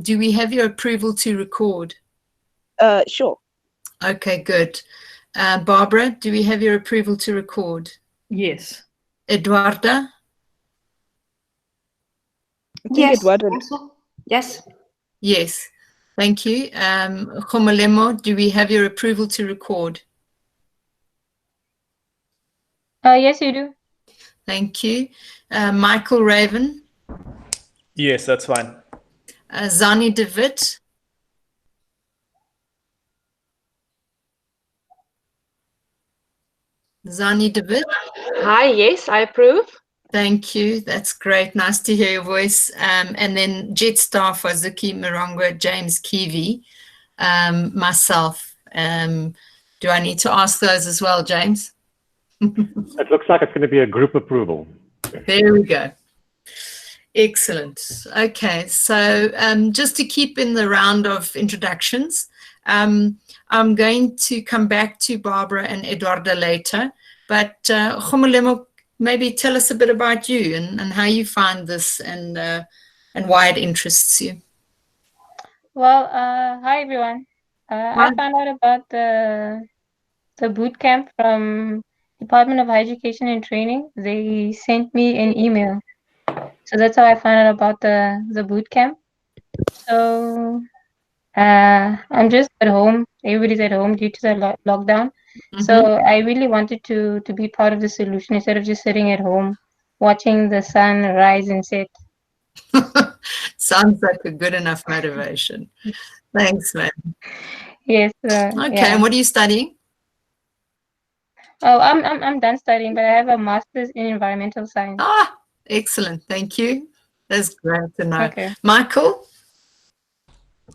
Do we have your approval to record? Sure. Okay, good. Barbara, do we have your approval to record? Yes. Eduarda? Yes. Eduardo. Yes. Yes. Thank you. Khomolemo, do we have your approval to record? Yes, you do. Thank you. Michael Raven? Yes, that's fine. Zani de Wit? Zani de Wit? Hi, yes, I approve. Thank you. That's great. Nice to hear your voice. And then Jetstar for Zuki Marongwa, James Kiwi, myself. Do I need to ask those as well, James? It looks like it's going to be a group approval. There we go. Excellent. Okay, so just to keep in the round of introductions, I'm going to come back to Barbara and Eduarda later, but Khomolemo, maybe tell us a bit about you and how you find this and why it interests you. Well, hi everyone. I found out about the boot camp from Department of Higher Education and Training. They sent me an email, so that's how I found out about the boot camp. So I'm just at home. Everybody's at home due to the lockdown. So I really wanted to be part of the solution instead of just sitting at home watching the sun rise and set. Sounds like a good enough motivation. Thanks, man. Yes. Okay, yeah. and what are you studying? Oh, I'm done studying, but I have a master's in environmental science. Ah, excellent. Thank you. That's great to know. Okay. Michael?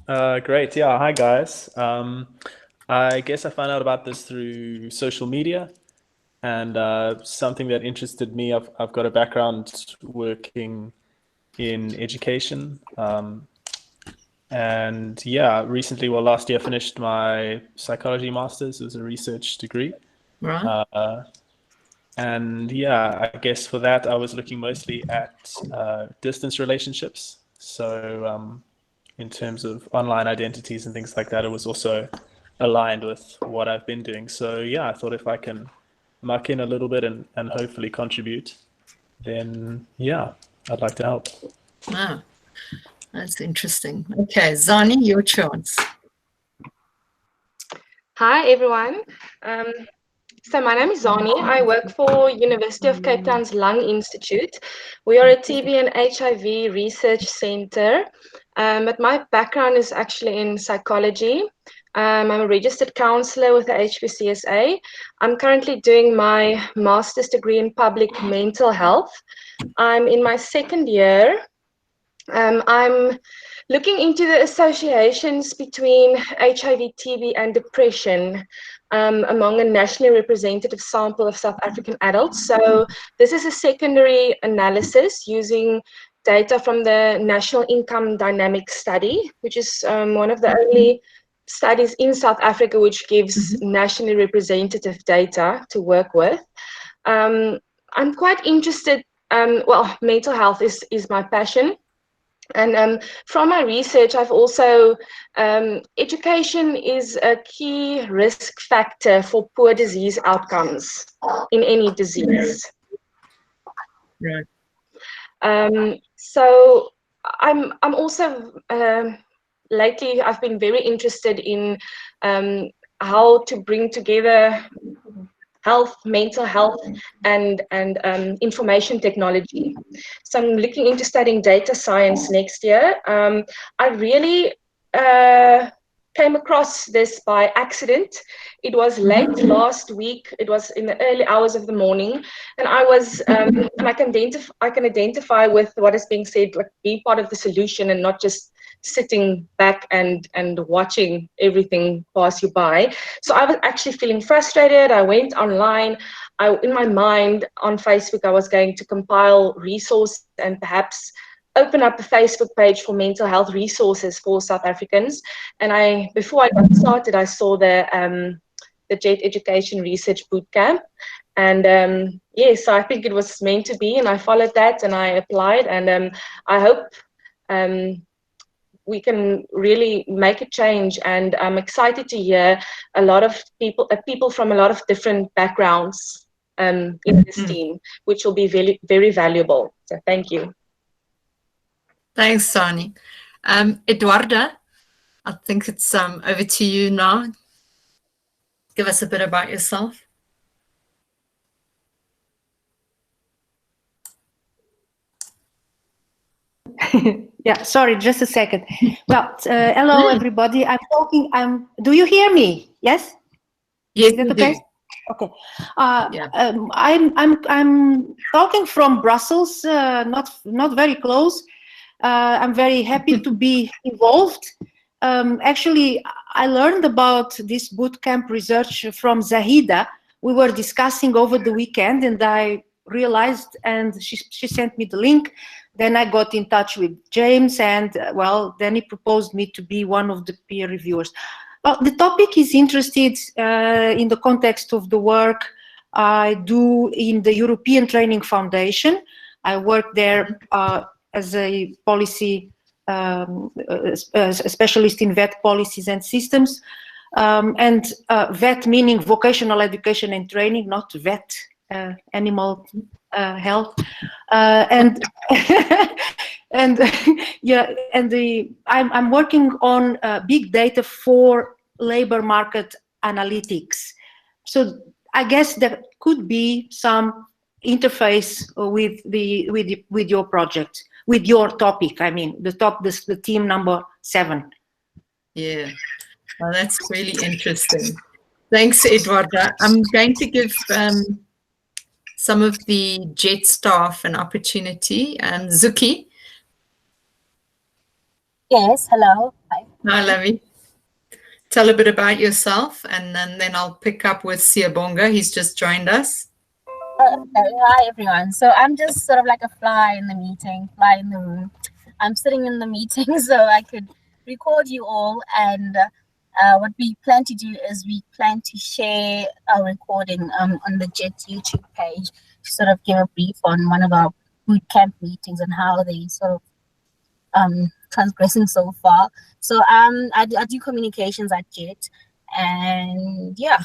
Great. Yeah. Hi, guys. I guess I found out about this through social media, and something that interested me. I've got a background working in education, and yeah, recently, well, last year, I finished my psychology master's. It was a research degree. Right. And yeah, I guess for that, I was looking mostly at distance relationships. So in terms of online identities and things like that, it was also aligned with what I've been doing. So yeah, I thought if I can muck in a little bit and hopefully contribute, then yeah, I'd like to help. Wow, that's interesting. Okay, Zani, your chance. Hi, everyone. So my name is Zani. I work for University of Cape Town's Lung Institute. We are a TB and HIV research center, but my background is actually in psychology. I'm a registered counselor with the HPCSA. I'm currently doing my master's degree in public mental health. I'm in my second year. I'm looking into the associations between HIV, TB, and depression among a nationally representative sample of South African adults. So this is a secondary analysis using data from the National Income Dynamics Study, which is one of the only studies in South Africa which gives nationally representative data to work with. I'm quite interested, well, mental health is my passion. And from my research, I've also, education is a key risk factor for poor disease outcomes in any disease. Right. So I'm also, lately I've been very interested in how to bring together health, mental health, and information technology. So I'm looking into studying data science next year. I really came across this by accident. It was late last week. It was in the early hours of the morning, and I was, and I can identify with what is being said, like being part of the solution and not just sitting back and watching everything pass you by. So I was actually feeling frustrated. I went online. In my mind on Facebook, I was going to compile resources and perhaps open up a Facebook page for mental health resources for South Africans. And before I got started, I saw the JET Education Research Bootcamp. And yes, so I think it was meant to be, and I followed that and I applied, and I hope we can really make a change. And I'm excited to hear a lot of people from a lot of different backgrounds in this team, which will be very, very valuable. So thank you. Thanks, Sani. Eduarda, I think it's over to you now. Give us a bit about yourself. Yeah, sorry, just a second. Well, hello everybody. I'm talking. Do you hear me? Yes. Yes, Is that we okay? do. Okay. Yeah. I'm talking from Brussels. Not very close. I'm very happy to be involved. Actually, I learned about this bootcamp research from Zahida. We were discussing over the weekend, and I realized, and she sent me the link. Then I got in touch with James, and well, then he proposed me to be one of the peer reviewers. Well, the topic is interested in the context of the work I do in the European Training Foundation. I work there as a policy a specialist in VET policies and systems, and VET meaning vocational education and training, not VET, animal health, and and yeah, and I'm working on big data for labor market analytics. So I guess there could be some interface with your project, with your topic. I mean, the team number 7. Yeah, well, that's really interesting. Thanks, Eduarda. I'm going to give some of the JET staff an opportunity. Zuki. Yes, hello. Hi. Hi, Lavi. Tell a bit about yourself, and then I'll pick up with Siyabonga. He's just joined us. Hi, everyone. So I'm just sort of like a fly in the meeting, fly in the room. I'm sitting in the meeting so I could record you all. And what we plan to do is we plan to share our recording on the JET YouTube page to sort of give a brief on one of our bootcamp meetings and how they sort of transgressing so far. So I do communications at JET, and yeah,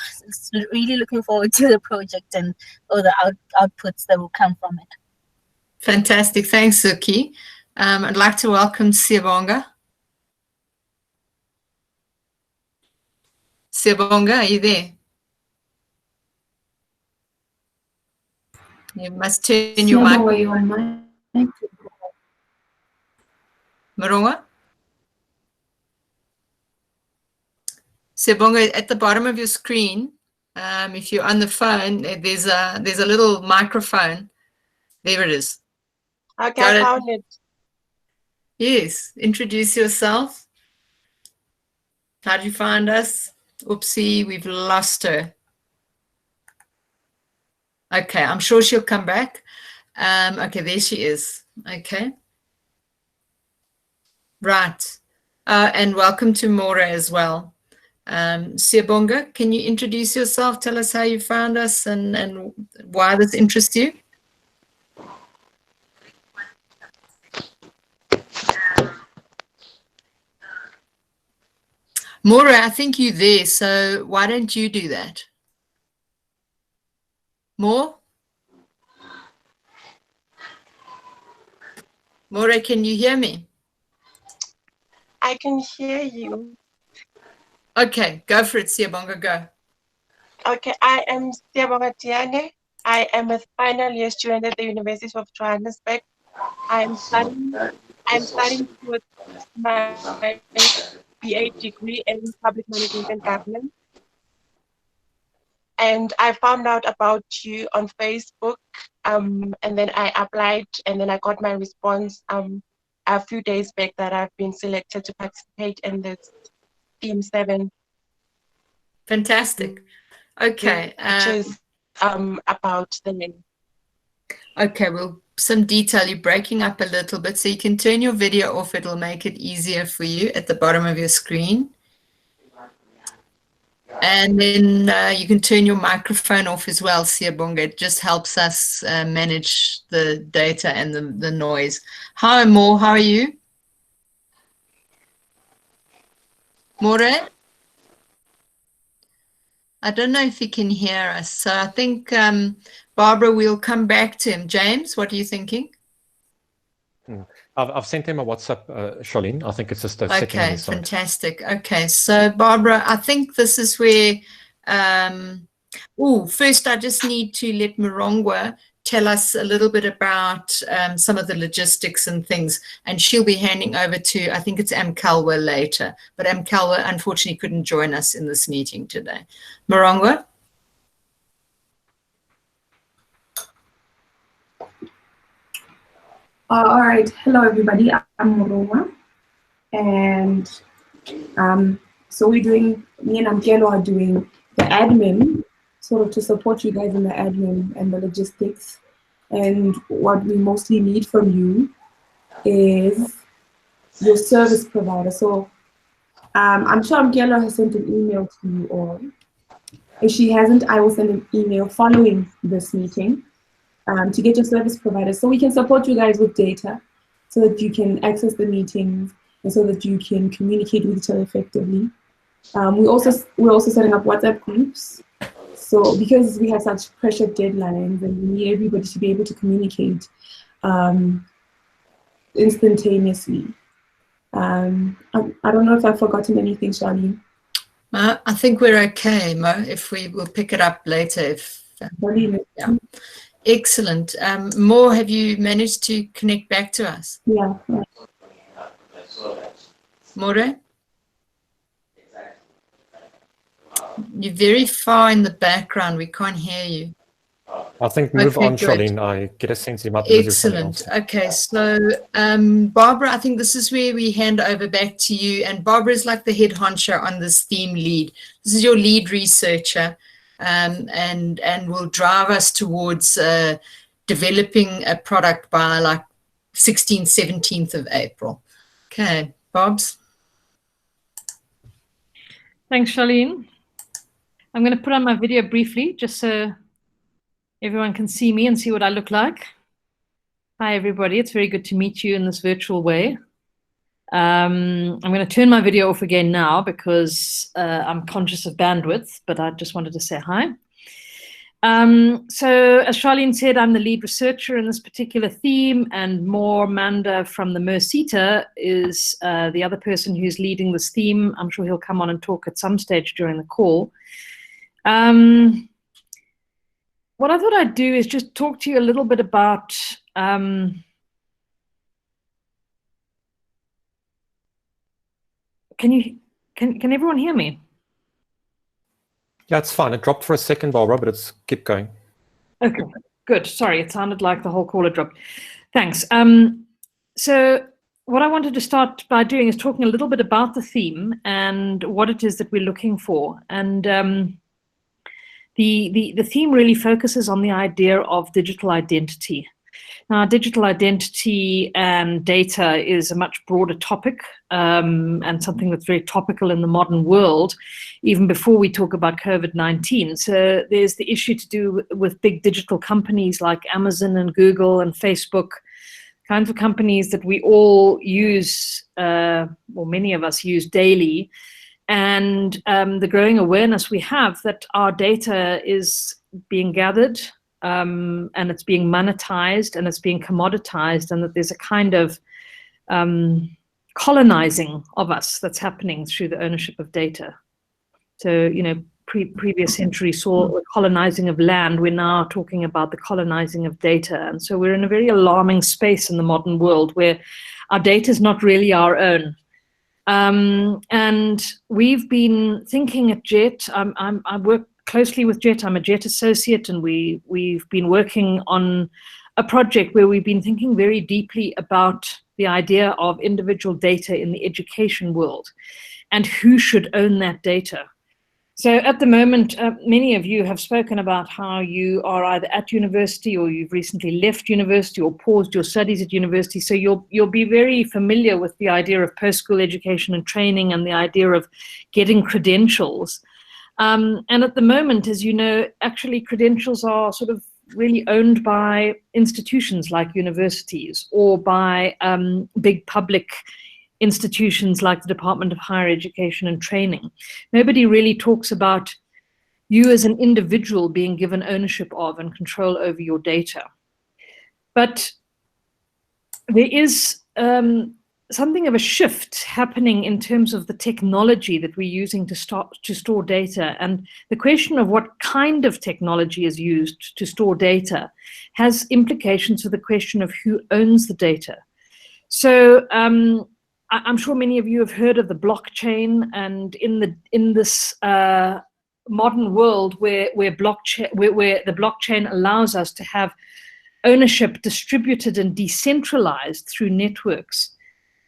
really looking forward to the project and all the outputs that will come from it. Fantastic. Thanks, Zuki. I'd like to welcome Siyabonga. Siyabonga, are you there? You must turn your mic. Moronga? Siyabonga, at the bottom of your screen, if you're on the phone, there's a little microphone. There it is. Okay, I found it. Yes, introduce yourself. How did you find us? Oopsie, we've lost her. Okay, I'm sure she'll come back. Okay, there she is. Okay. Right. And welcome to Maura as well. Siyabonga, can you introduce yourself? Tell us how you found us and why this interests you. Maura, I think you're there, so why don't you do that? Maura, can you hear me? I can hear you. Okay, go for it, Siyabonga, go. Okay, I am Siyabonga Tiane. I am a final year student at the University of Johannesburg. I'm studying with my BA degree in public management and governance. And I found out about you on Facebook, and then I applied, and then I got my response a few days back that I've been selected to participate in this Team 7. Fantastic. Okay. Which is about the name. Okay, well, some detail. You're breaking up a little bit, so you can turn your video off. It'll make it easier for you at the bottom of your screen. And then you can turn your microphone off as well, Siyabonga. It just helps us manage the data and the noise. Hi, Mo. How are you? More? I don't know if he can hear us. So I think, Barbara, we'll come back to him. James, what are you thinking? I've sent him a WhatsApp, Charlene. I think it's just a setting on his side. Fantastic. Okay, so Barbara, I think this is where, first I just need to let Morongwa tell us a little bit about some of the logistics and things, and she'll be handing over to, I think it's Amkalwa later, but Amkalwa unfortunately couldn't join us in this meeting today. Morongwa? All right, hello everybody, I'm Morongwa, and so me and Amkelo are doing the admin, sort of to support you guys in the admin and the logistics. And what we mostly need from you is your service provider. So I'm sure Amkelo has sent an email to you all. If she hasn't, I will send an email following this meeting to get your service provider, so we can support you guys with data, so that you can access the meetings and so that you can communicate with each other effectively. We're also setting up WhatsApp groups. So because we have such pressured deadlines and we need everybody to be able to communicate instantaneously. I don't know if I've forgotten anything, Charlene. I think we're okay, Mo, if we will pick it up later. Yeah. Excellent. Mo, have you managed to connect back to us? Yeah. More? You're very far in the background. We can't hear you. I think move on, good. Charlene. I get a sense you might be busy with something else. Okay, so Barbara, I think this is where we hand over back to you. And Barbara is like the head honcho on this theme lead. This is your lead researcher, and will drive us towards developing a product by like 16th, 17th of April. Okay, Bobs. Thanks, Charlene. I'm going to put on my video briefly, just so everyone can see me and see what I look like. Hi, everybody. It's very good to meet you in this virtual way. I'm going to turn my video off again now because I'm conscious of bandwidth, but I just wanted to say hi. So as Charlene said, I'm the lead researcher in this particular theme, and Manda from the MERCETA is the other person who's leading this theme. I'm sure he'll come on and talk at some stage during the call. What I thought I'd do is just talk to you a little bit about can everyone hear me? Yeah, it's fine. It dropped for a second, Barbara, but it's keep going. Okay, good. Sorry, it sounded like the whole call had dropped. Thanks. So what I wanted to start by doing is talking a little bit about the theme and what it is that we're looking for. And the theme really focuses on the idea of digital identity. Now, digital identity and data is a much broader topic and something that's very topical in the modern world, even before we talk about COVID-19. So there's the issue to do with big digital companies like Amazon and Google and Facebook, kinds of companies that we all use, or many of us use daily, and the growing awareness we have that our data is being gathered, and it's being monetized and it's being commoditized, and that there's a kind of colonizing of us that's happening through the ownership of data. So, you know, previous century saw the colonizing of land. We're now talking about the colonizing of data. And so we're in a very alarming space in the modern world where our data is not really our own. And we've been thinking at JET, I work closely with JET. I'm a JET associate, and we've been working on a project where we've been thinking very deeply about the idea of individual data in the education world and who should own that data. So at the moment, many of you have spoken about how you are either at university or you've recently left university or paused your studies at university. So you'll be very familiar with the idea of post-school education and training and the idea of getting credentials. And at the moment, as you know, actually credentials are sort of really owned by institutions like universities or by big public institutions like the Department of Higher Education and Training. Nobody really talks about you as an individual being given ownership of and control over your data. But there is something of a shift happening in terms of the technology that we're using to store data. And the question of what kind of technology is used to store data has implications for the question of who owns the data. So I'm sure many of you have heard of the blockchain, and in this modern world where the blockchain allows us to have ownership distributed and decentralized through networks,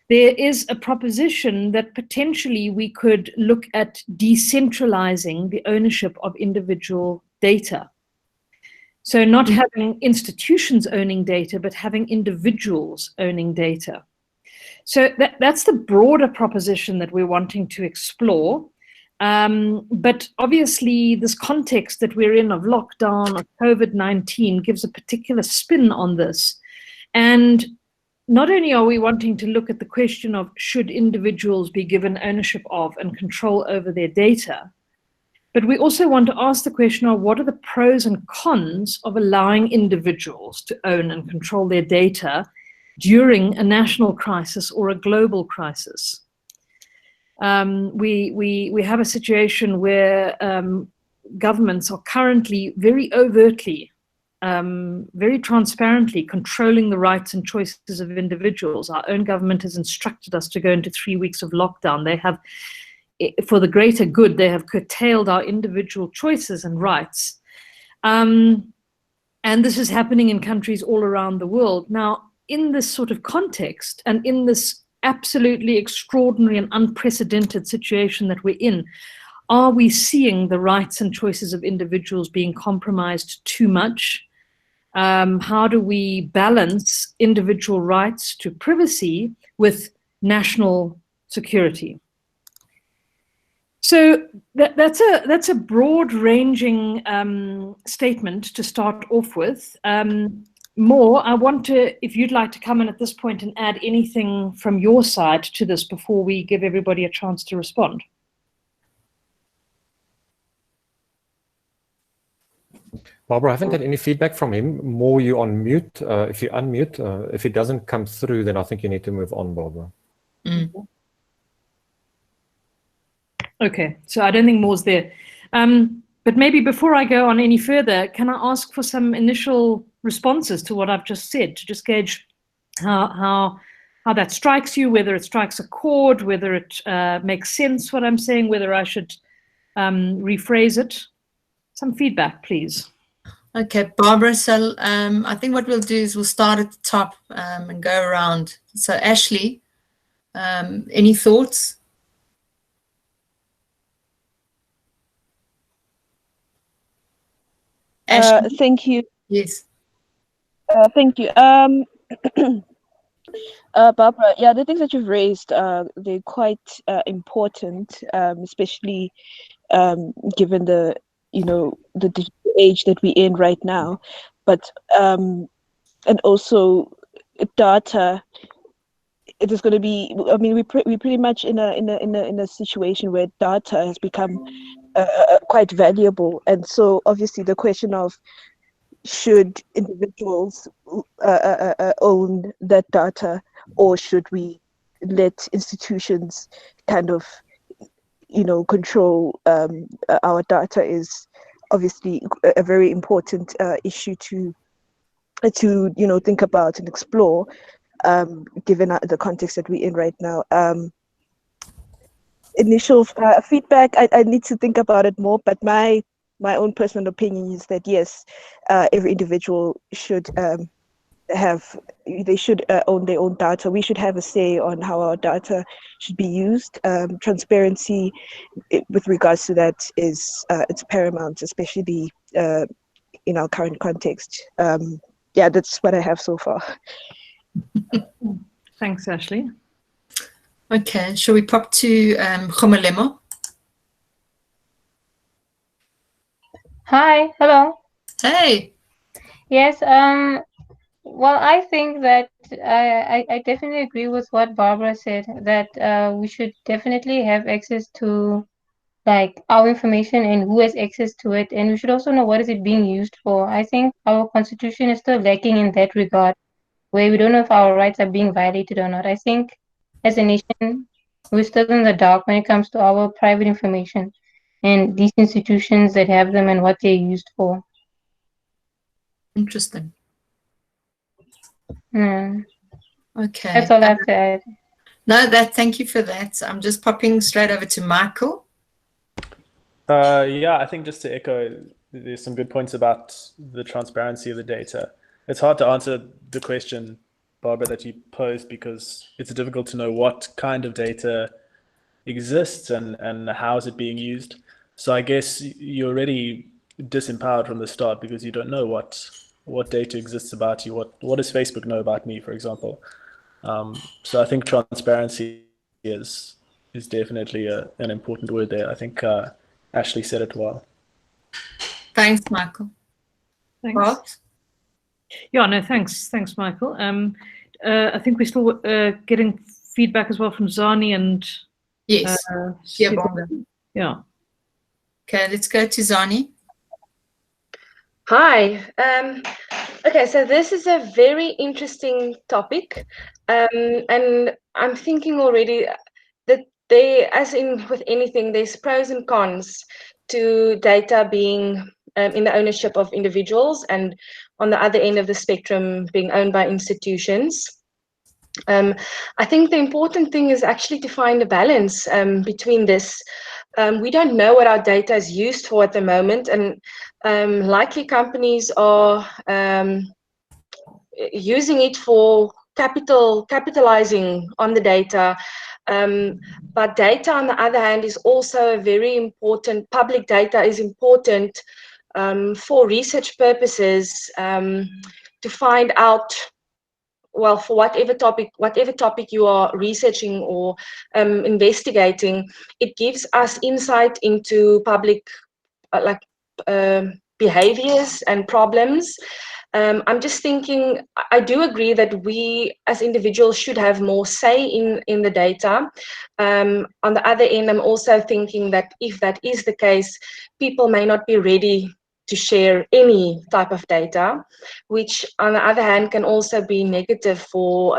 there is a proposition that potentially we could look at decentralizing the ownership of individual data. So not having institutions owning data, but having individuals owning data. So that's the broader proposition that we're wanting to explore. But obviously this context that we're in of lockdown, of COVID-19, gives a particular spin on this. And not only are we wanting to look at the question of should individuals be given ownership of and control over their data, but we also want to ask the question of what are the pros and cons of allowing individuals to own and control their data during a national crisis or a global crisis. We have a situation where governments are currently very overtly, very transparently controlling the rights and choices of individuals. Our own government has instructed us to go into 3 weeks of lockdown. They have, for the greater good, they have curtailed our individual choices and rights. And this is happening in countries all around the world. Now, in this sort of context and in this absolutely extraordinary and unprecedented situation that we're in, are we seeing the rights and choices of individuals being compromised too much? How do we balance individual rights to privacy with national security? So that's a broad-ranging statement to start off with. More, I want to, if you'd like to come in at this point and add anything from your side to this before we give everybody a chance to respond. Barbara, I haven't had any feedback from him. More, you on mute. If you unmute, if it doesn't come through, then I think you need to move on, Barbara. Mm. Okay, so I don't think more's there. But maybe before I go on any further, can I ask for some initial responses to what I've just said, to just gauge how that strikes you, whether it strikes a chord, whether it makes sense what I'm saying, whether I should rephrase it. Some feedback, please. Okay, Barbara, so I think what we'll do is we'll start at the top and go around. So Ashley, any thoughts? Ashley? Thank you. Yes. Thank you. Barbara, yeah, the things that you've raised, they're quite important, especially given the digital age that we're in right now. But and also data, it is going to be. I mean, we're pretty much in a situation where data has become quite valuable, and so obviously the question of should individuals own that data, or should we let institutions kind of control our data, is obviously a very important issue to think about and explore, given the context that we're in right now. Initial feedback, I need to think about it more, but my own personal opinion is that yes, every individual should own their own data. We should have a say on how our data should be used. Transparency with regards to that is it's paramount, especially in our current context. Yeah, that's what I have so far. Thanks, Ashley. Okay, shall we pop to Khomelemo? Hi, hello. Hey. Yes, Well, I think that I definitely agree with what Barbara said, that we should definitely have access to like our information and who has access to it, and we should also know what is it being used for. I think our constitution is still lacking in that regard, where we don't know if our rights are being violated or not. I think as a nation, we're still in the dark when it comes to our private information and these institutions that have them and what they're used for. Interesting. Mm. Okay. That's all I have to add. No, thank you for that. I'm just popping straight over to Michael. Yeah, I think just to echo, there's some good points about the transparency of the data. It's hard to answer the question, Barbara, that you posed, because it's difficult to know what kind of data exists and how is it being used. So I guess you're already disempowered from the start because you don't know what data exists about you. What does Facebook know about me, for example? So I think transparency is definitely an important word there. I think Ashley said it well. Thanks, Michael. Thanks. Bob? Yeah, no, thanks, Michael. I think we're still getting feedback as well from Zani and yes, yeah. Okay, let's go to Zani. Hi. Okay, so this is a very interesting topic, and I'm thinking already that as in with anything, there's pros and cons to data being in the ownership of individuals, and on the other end of the spectrum, being owned by institutions. I think the important thing is actually to find a balance between this. We don't know what our data is used for at the moment, and likely companies are using it for capitalizing on the data. But data, on the other hand, is also very important. Public data is important for research purposes, to find out, well, for whatever topic you are researching or investigating. It gives us insight into public behaviors and problems. I'm just thinking, I do agree that we as individuals should have more say in the data. On the other end, I'm also thinking that if that is the case, people may not be ready to share any type of data, which on the other hand can also be negative for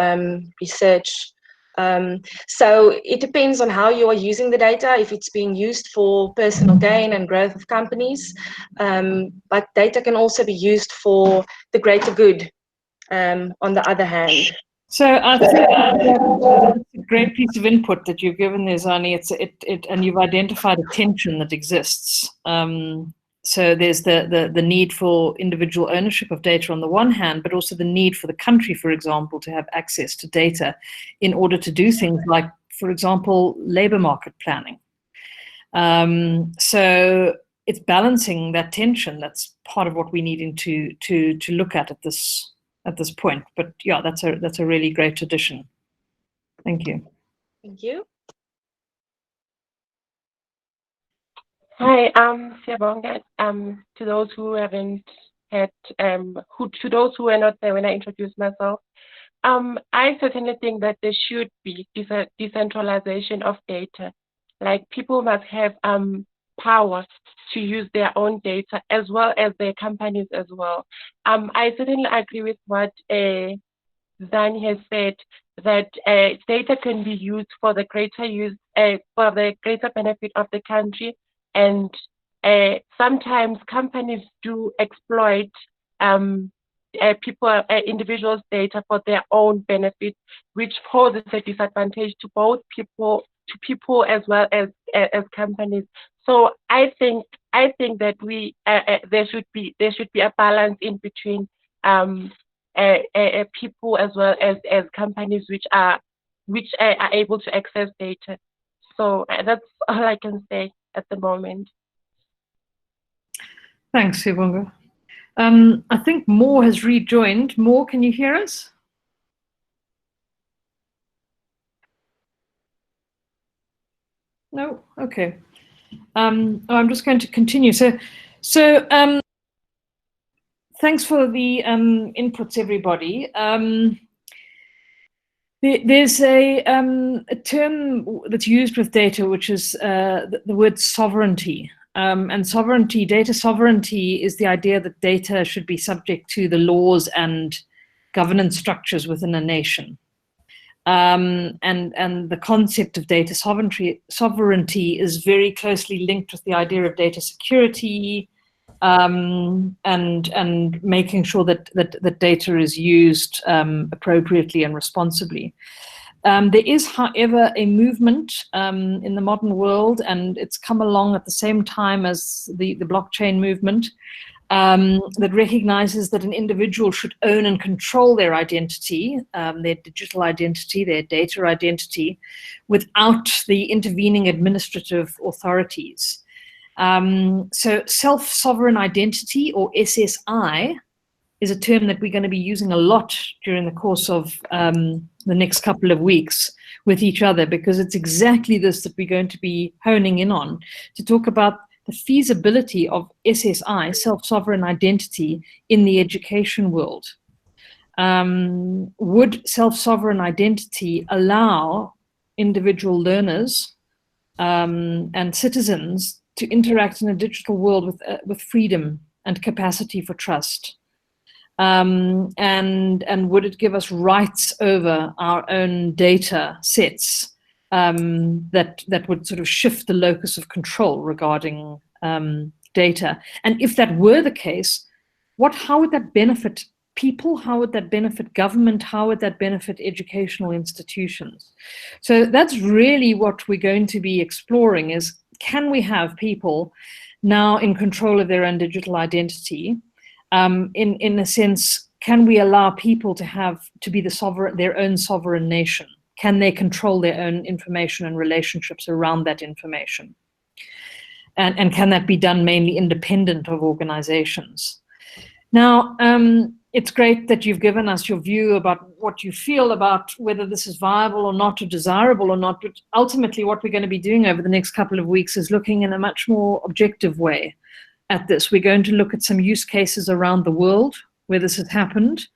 research. So it depends on how you are using the data, if it's being used for personal gain and growth of companies, but data can also be used for the greater good, on the other hand. So I think that's a great piece of input that you've given there, Zani. And you've identified a tension that exists. So there's the need for individual ownership of data on the one hand, but also the need for the country, for example, to have access to data in order to do things like, for example, labor market planning. So it's balancing that tension. That's part of what we need to look at this point. But yeah, that's a really great addition. Thank you. Thank you. Hi, Siyabonga. To those who haven't had, to those who were not there when I introduced myself, I certainly think that there should be decentralization of data. Like, people must have power to use their own data as well as their companies as well. I certainly agree with what Zani has said, that data can be used for the greater benefit of the country, and sometimes companies do exploit individuals' data for their own benefit, which poses a disadvantage to both people as well as companies. So I think that there should be a balance in between people as well as companies which are able to access data. So that's all I can say at the moment. Thanks, Siyabonga. I think Mo has rejoined. Mo, can you hear us? No? Okay. I'm just going to continue. So thanks for the inputs, everybody. There's a term that's used with data, which is the word sovereignty. And sovereignty, data sovereignty, is the idea that data should be subject to the laws and governance structures within a nation. And the concept of data sovereignty is very closely linked with the idea of data security, and making sure that data is used appropriately and responsibly. There is, however, a movement in the modern world, and it's come along at the same time as the blockchain movement, that recognizes that an individual should own and control their identity, their digital identity, their data identity, without the intervening administrative authorities. So self-sovereign identity, or SSI, is a term that we're going to be using a lot during the course of the next couple of weeks with each other, because it's exactly this that we're going to be honing in on, to talk about the feasibility of SSI, self-sovereign identity, in the education world. Would self-sovereign identity allow individual learners and citizens to interact in a digital world with freedom and capacity for trust? And would it give us rights over our own data sets that would sort of shift the locus of control regarding data? And if that were the case, how would that benefit people? How would that benefit government? How would that benefit educational institutions? So that's really what we're going to be exploring, is, can we have people now in control of their own digital identity? In a sense, can we allow people to be their own sovereign nation? Can they control their own information and relationships around that information? And can that be done mainly independent of organizations? Now, it's great that you've given us your view about what you feel about whether this is viable or not, or desirable or not, but ultimately what we're going to be doing over the next couple of weeks is looking in a much more objective way at this. We're going to look at some use cases around the world where this has happened,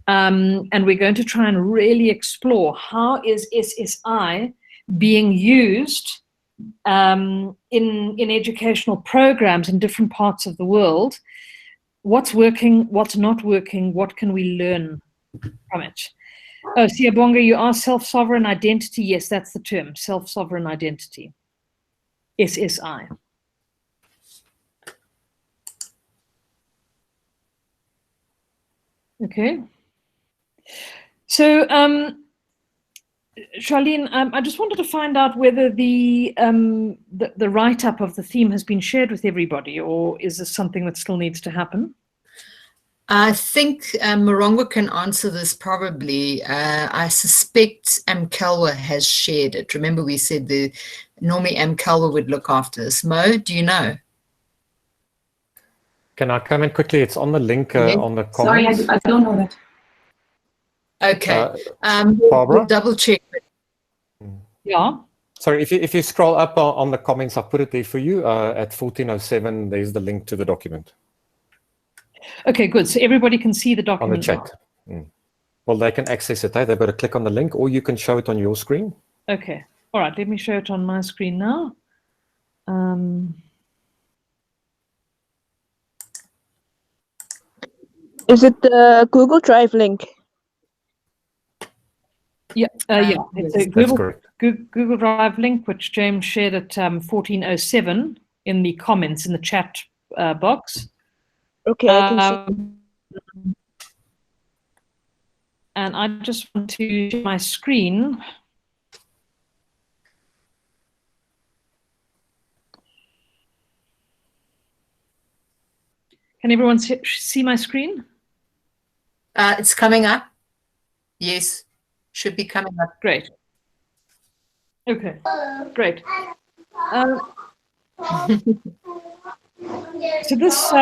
and we're going to try and really explore how is SSI being used in educational programs in different parts of the world. What's working, what's not working, what can we learn from it? Oh, Siyabonga, you asked self-sovereign identity. Yes, that's the term, self-sovereign identity, SSI. Okay. So, Charlene, I just wanted to find out whether the write-up of the theme has been shared with everybody, or is this something that still needs to happen? I think Morongo can answer this probably. I suspect Amkelwa has shared it. Remember, we said normally Amkelwa would look after this. Mo, do you know? Can I come in quickly? It's on the link on the comments. Sorry, I don't know that. Okay. Barbara? We'll double check. Yeah. Sorry, if you scroll up on the comments, I'll put it there for you. At 1407, there's the link to the document. Okay, good. So everybody can see the document on the chat. Well, they can access it. They've got to click on the link, or you can show it on your screen. Okay. All right. Let me show it on my screen now. Is it the Google Drive link? Yeah, it's a Google Drive link, which James shared at 1407 in the comments in the chat box. Okay, I can see. And I just want to share my screen. Can everyone see my screen? It's coming up. Yes, should be coming up. Great. Okay, great. So this,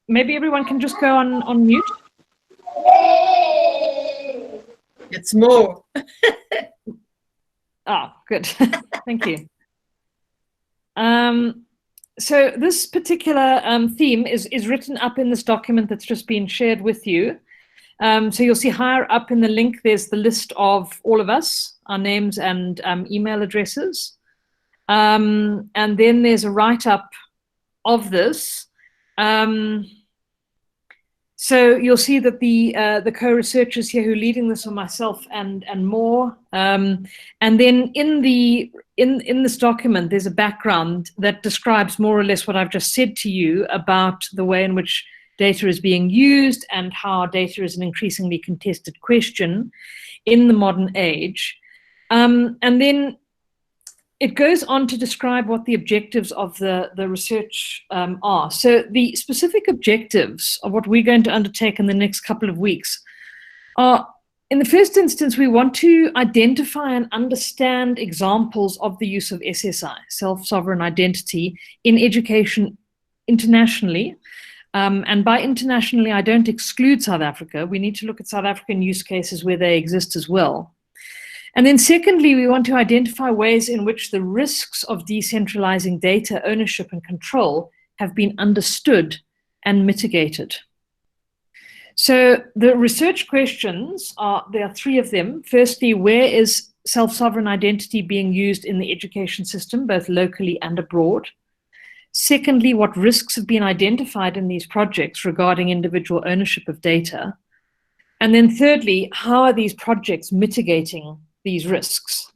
maybe everyone can just go on mute. It's more. Ah, good. Thank you. so this particular theme is written up in this document that's just been shared with you. So you'll see higher up in the link, there's the list of all of us, our names and email addresses. And then there's a write-up of this. So you'll see that the co-researchers here who are leading this are myself and more. And then in this document, there's a background that describes more or less what I've just said to you about the way in which data is being used and how data is an increasingly contested question in the modern age. And then it goes on to describe what the objectives of the research are. So the specific objectives of what we're going to undertake in the next couple of weeks are, in the first instance, we want to identify and understand examples of the use of SSI, self-sovereign identity, in education internationally. And by internationally, I don't exclude South Africa. We need to look at South African use cases where they exist as well. And then secondly, we want to identify ways in which the risks of decentralizing data ownership and control have been understood and mitigated. So the research questions there are three of them. Firstly, where is self-sovereign identity being used in the education system, both locally and abroad? Secondly, what risks have been identified in these projects regarding individual ownership of data? And then thirdly, how are these projects mitigating these risks?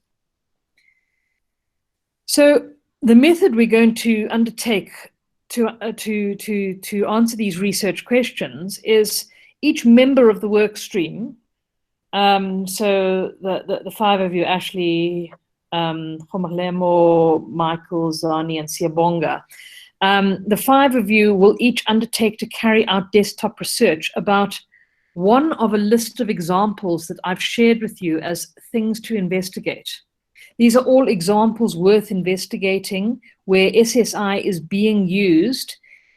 So the method we're going to undertake to answer these research questions is each member of the work stream. So the five of you, Ashley, Khomalemo, Michael, Zani, and Siyabonga, the five of you will each undertake to carry out desktop research about one of a list of examples that I've shared with you as things to investigate. These are all examples worth investigating where SSI is being used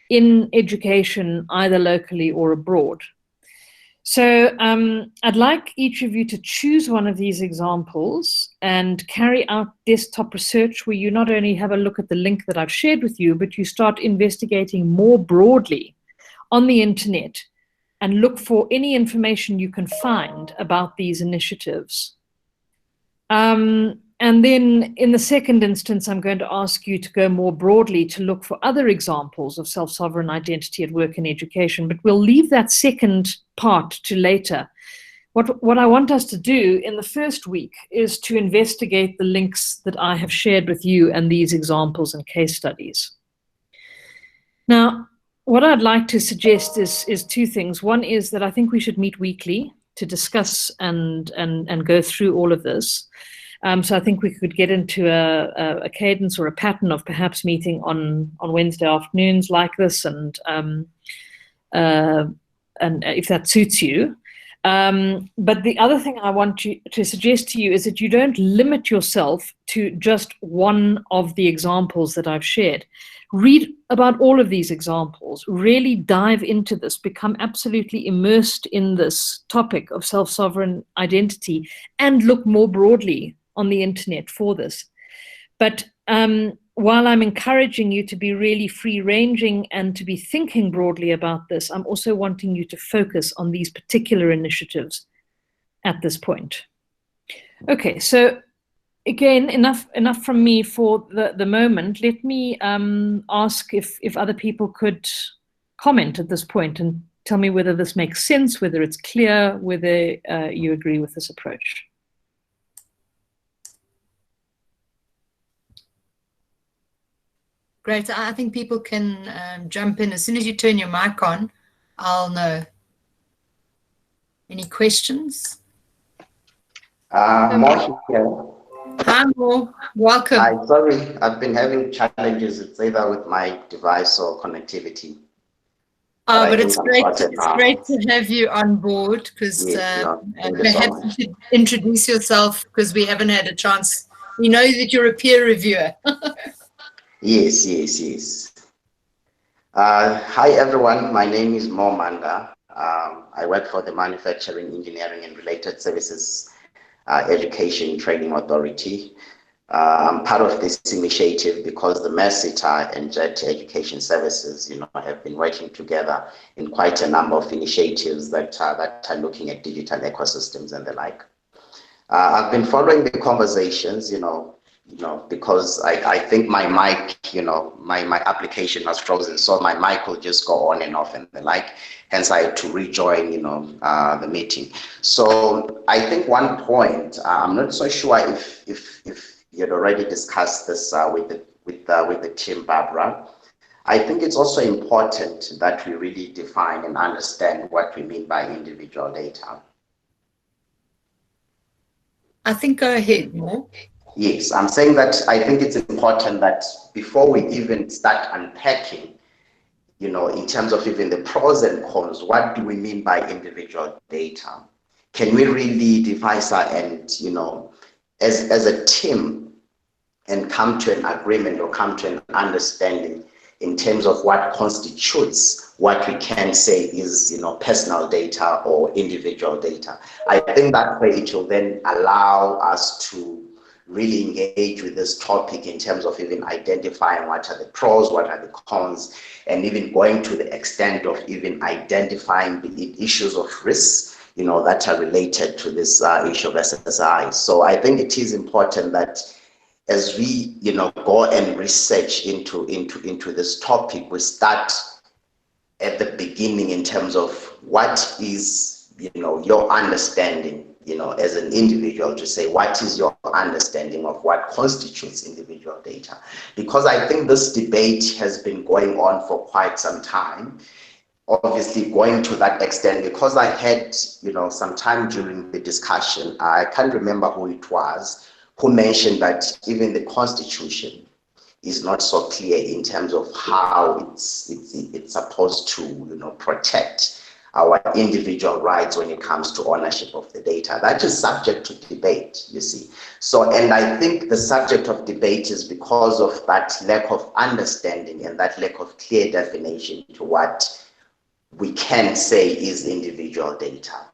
in education, either locally or abroad. So I'd like each of you to choose one of these examples and carry out desktop research where you not only have a look at the link that I've shared with you, but you start investigating more broadly on the internet and look for any information you can find about these initiatives. And then in the second instance, I'm going to ask you to go more broadly to look for other examples of self-sovereign identity at work in education, but we'll leave that second part to later. What I want us to do in the first week is to investigate the links that I have shared with you and these examples and case studies. Now, what I'd like to suggest is two things. One is that I think we should meet weekly to discuss and go through all of this. So I think we could get into a cadence or a pattern of perhaps meeting on Wednesday afternoons like this, and if that suits you. But the other thing I want to suggest to you is that you don't limit yourself to just one of the examples that I've shared. Read about all of these examples, really dive into this, become absolutely immersed in this topic of self-sovereign identity, and look more broadly on the internet for this. But while I'm encouraging you to be really free-ranging and to be thinking broadly about this, I'm also wanting you to focus on these particular initiatives at this point. Okay, so again, enough from me for the moment. Let me ask if other people could comment at this point and tell me whether this makes sense, whether it's clear, whether you agree with this approach. Great. I think people can jump in. As soon as you turn your mic on, I'll know. Any questions? More here. Hi, Mo. Welcome. Hi, sorry, I've been having challenges. It's either with my device or connectivity. But it's great. It's great to have you on board, because perhaps you should introduce yourself, because we haven't had a chance. We know that you're a peer reviewer. Yes. Hi, everyone. My name is Mo Manda. I work for the Manufacturing, Engineering and Related Services Education Training Authority. I'm part of this initiative because the MESITA and JET Education Services, have been working together in quite a number of initiatives that are looking at digital ecosystems and the like. I've been following the conversations, because I think my mic, my application was frozen, so my mic will just go on and off and the like. Hence, I had to rejoin, the meeting. So I think one point, I'm not so sure if you had already discussed this with the team, Barbara. I think it's also important that we really define and understand what we mean by individual data. I think go ahead, Mo. Yes, I'm saying that I think it's important that before we even start unpacking, in terms of even the pros and cons, what do we mean by individual data? Can we really devise and, as a team and come to an agreement or come to an understanding in terms of what constitutes what we can say is, personal data or individual data? I think that way it will then allow us to really engage with this topic in terms of even identifying what are the pros, what are the cons, and even going to the extent of even identifying the issues of risk, that are related to this issue of SSI. So I think it is important that as we, go and research into this topic, we start at the beginning in terms of what is, your understanding, as an individual, to say what is your understanding of what constitutes individual data. Because I think this debate has been going on for quite some time, obviously going to that extent, because I had, some time during the discussion, I can't remember who it was, who mentioned that even the Constitution is not so clear in terms of how it's supposed to, protect our individual rights when it comes to ownership of the data. That is subject to debate, you see. So, and I think the subject of debate is because of that lack of understanding and that lack of clear definition to what we can say is individual data.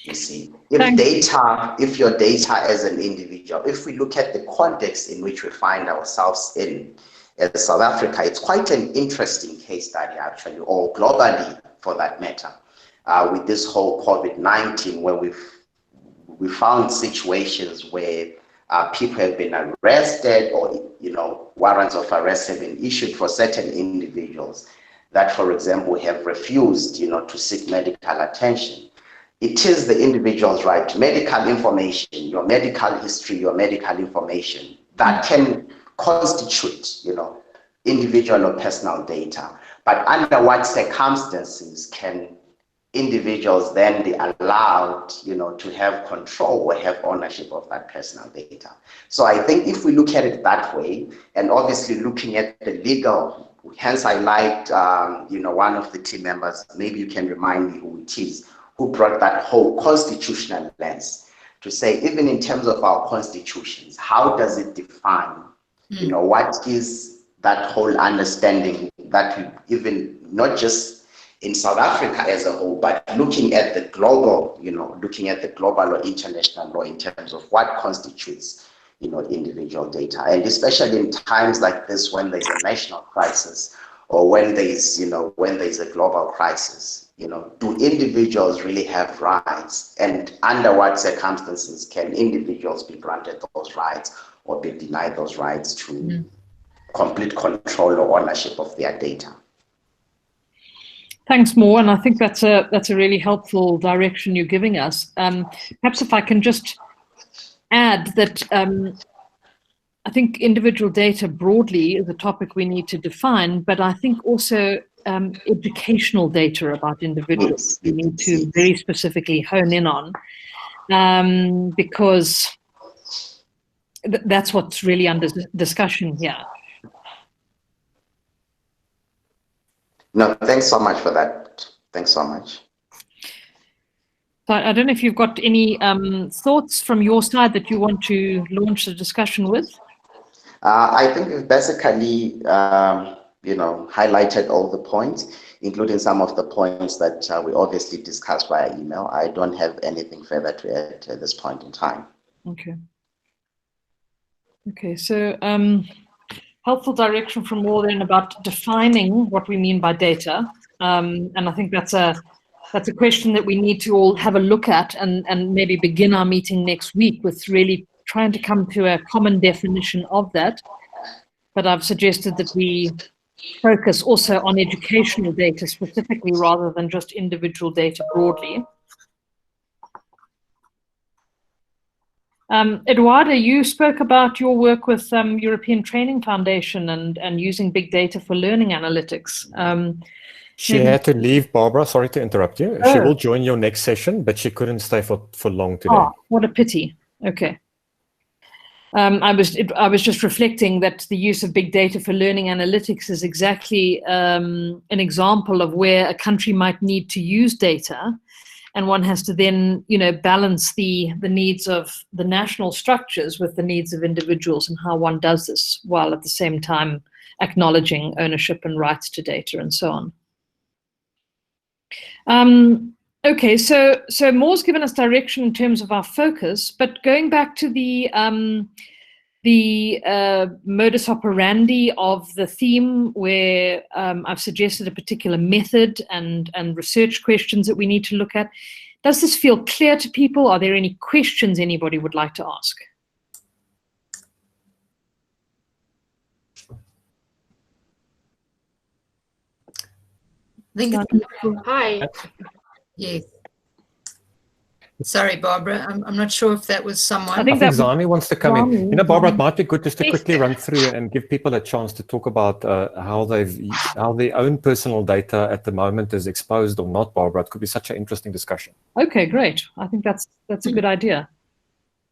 You see, if your data as an individual, if we look at the context in which we find ourselves in as South Africa, it's quite an interesting case study actually, or globally for that matter, with this whole COVID-19, where we found situations where people have been arrested or, warrants of arrest have been issued for certain individuals that, for example, have refused, to seek medical attention. It is the individual's right to medical information, your medical history, your medical information that can constitute, individual or personal data. But under what circumstances can individuals then be allowed, to have control or have ownership of that personal data? So I think if we look at it that way, and obviously looking at the legal, hence I liked, one of the team members, maybe you can remind me who it is, who brought that whole constitutional lens to say, even in terms of our constitutions, how does it define, what is that whole understanding that we even, not just in South Africa as a whole, but looking at the global, looking at the global or international law in terms of what constitutes, individual data. And especially in times like this, when there's a national crisis or when there's, when there's a global crisis, do individuals really have rights, and under what circumstances can individuals be granted those rights or be denied those rights to complete control or ownership of their data? Thanks, Mo, and I think that's a really helpful direction you're giving us. Perhaps if I can just add that I think individual data broadly is a topic we need to define, but I think also educational data about individuals we need to very specifically hone in on, because that's what's really under discussion here. No, thanks so much for that. Thanks so much. So I don't know if you've got any thoughts from your side that you want to launch the discussion with. I think we've basically, highlighted all the points, including some of the points that we obviously discussed via email. I don't have anything further to add at this point in time. Okay. Okay, so helpful direction from more then about defining what we mean by data. And I think that's a question that we need to all have a look at and maybe begin our meeting next week with really trying to come to a common definition of that. But I've suggested that we focus also on educational data specifically rather than just individual data broadly. Eduarda, you spoke about your work with European Training Foundation and using big data for learning analytics. She had to leave, Barbara. Sorry to interrupt you. She will join your next session, but she couldn't stay for long today. Oh, what a pity. Okay. I was just reflecting that the use of big data for learning analytics is exactly an example of where a country might need to use data, and one has to then, balance the needs of the national structures with the needs of individuals and how one does this while at the same time acknowledging ownership and rights to data and so on. Okay, so Moore's given us direction in terms of our focus, but going back to the modus operandi of the theme, where I've suggested a particular method and research questions that we need to look at. Does this feel clear to people? Are there any questions anybody would like to ask? Hi. Yes. Sorry, Barbara. I'm not sure if that was someone. I think Zani wants to come in. Barbara, it might be good just to quickly run through and give people a chance to talk about how their own personal data at the moment is exposed or not, Barbara. It could be such an interesting discussion. Okay, great. I think that's a good idea.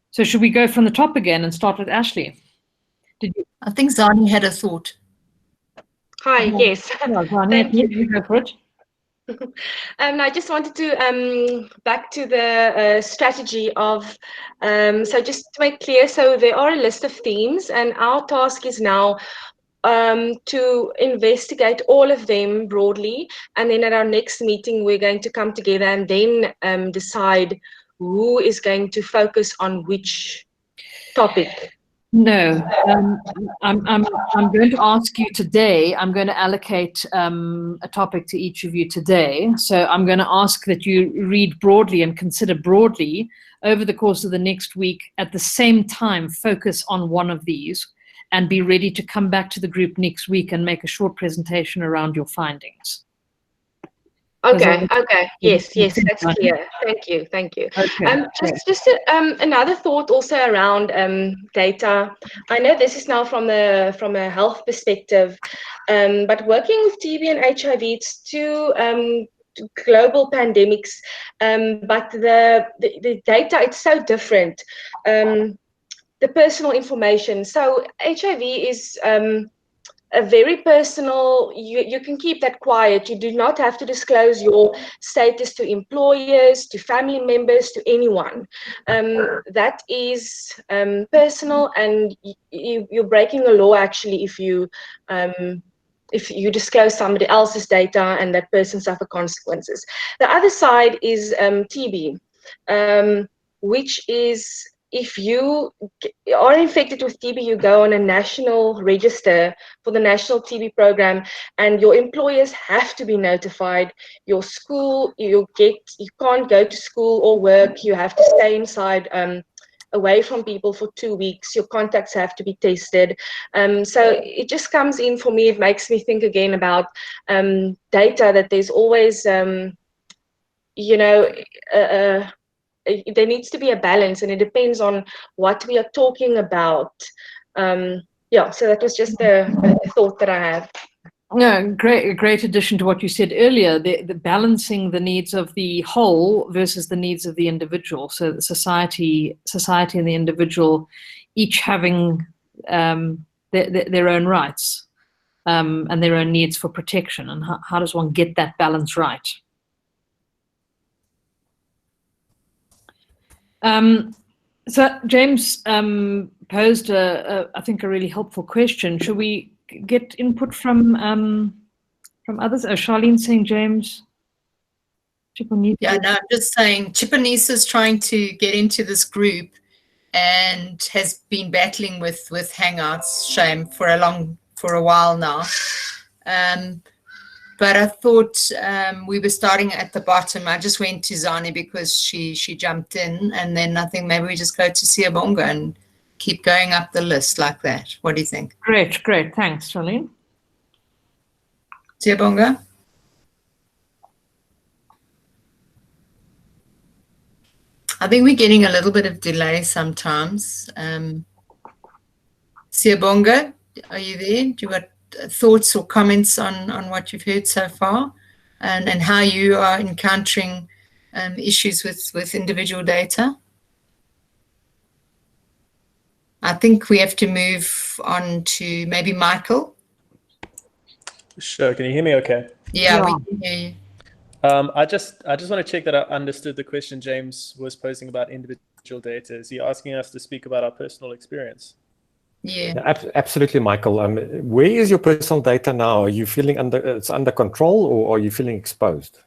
So should we go from the top again and start with Ashley? I think Zani had a thought. Hi, yes. Zani, you go for it. I just wanted to back to the strategy of, so just to make clear, so there are a list of themes and our task is now to investigate all of them broadly, and then at our next meeting we're going to come together and then decide who is going to focus on which topic. No, I'm going to ask you today, I'm going to allocate a topic to each of you today. So I'm going to ask that you read broadly and consider broadly over the course of the next week, at the same time, focus on one of these and be ready to come back to the group next week and make a short presentation around your findings. Okay. Yes, that's clear. Thank you. Okay, just another thought also around data. I know this is now from a health perspective, but working with TB and HIV, it's two global pandemics, but the data, it's so different. The personal information. So HIV is a very personal, you can keep that quiet. You do not have to disclose your status to employers, to family members, to anyone. That is personal, and you're breaking the law actually if you disclose somebody else's data and that person suffer consequences. The other side is TB, which is, if you are infected with TB, you go on a national register for the national TB program, and your employers have to be notified. Your school, you can't go to school or work. You have to stay inside, away from people for 2 weeks. Your contacts have to be tested. So it just comes in for me. It makes me think again about data, that there's always, there needs to be a balance, and it depends on what we are talking about. So that was just the thought that I have. No, great addition to what you said earlier, the balancing the needs of the whole versus the needs of the individual. So the society and the individual each having their own rights and their own needs for protection. And how does one get that balance right? So James posed, I think, a really helpful question. Should we get input from others? Oh, Charlene's saying James. Yeah, no, I'm just saying Chipanisa's trying to get into this group. and has been battling with Hangouts, shame, for a while now. But I thought we were starting at the bottom. I just went to Zani because she jumped in, and then I think maybe we just go to Siyabonga and keep going up the list like that. What do you think? Great. Thanks, Charlene. Siyabonga? I think we're getting a little bit of delay sometimes. Siyabonga, are you there? Do you got thoughts or comments on what you've heard so far, and how you are encountering issues with individual data? I think we have to move on to maybe Michael. Sure. Can you hear me okay? Yeah, we can hear you. I just want to check that I understood the question James was posing about individual data. Is he asking us to speak about our personal experience? Yeah. Absolutely, Michael. Where is your personal data now? Are you feeling it's under control, or are you feeling exposed?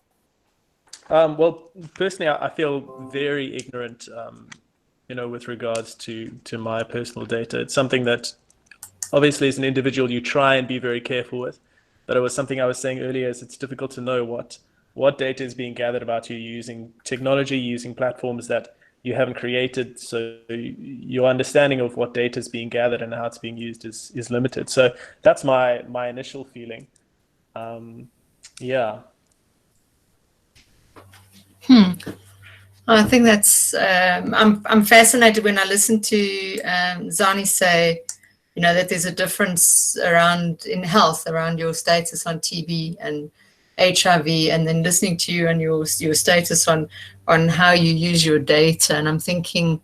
Well, personally, I feel very ignorant, with regards to my personal data. It's something that obviously as an individual you try and be very careful with, but it was something I was saying earlier, is it's difficult to know what data is being gathered about you using technology, using platforms that you haven't created. So your understanding of what data is being gathered and how it's being used is limited. So that's my initial feeling. Yeah. I think that's, I'm fascinated when I listen to Zani say, that there's a difference in health around your status on TB and HIV, and then listening to you and your status on how you use your data. And I'm thinking,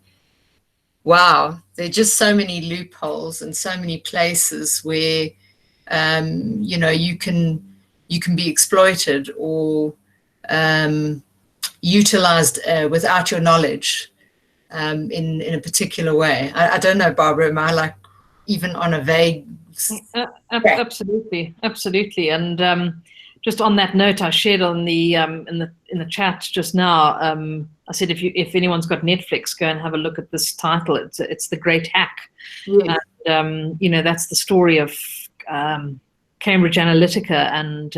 wow, there are just so many loopholes and so many places where, you can be exploited or utilized without your knowledge in a particular way. I don't know, Barbara, am I even on a vague? Absolutely. And just on that note, I shared on the in the chat just now. I said if anyone's got Netflix, go and have a look at this title. It's The Great Hack. Yes. And that's the story of Cambridge Analytica and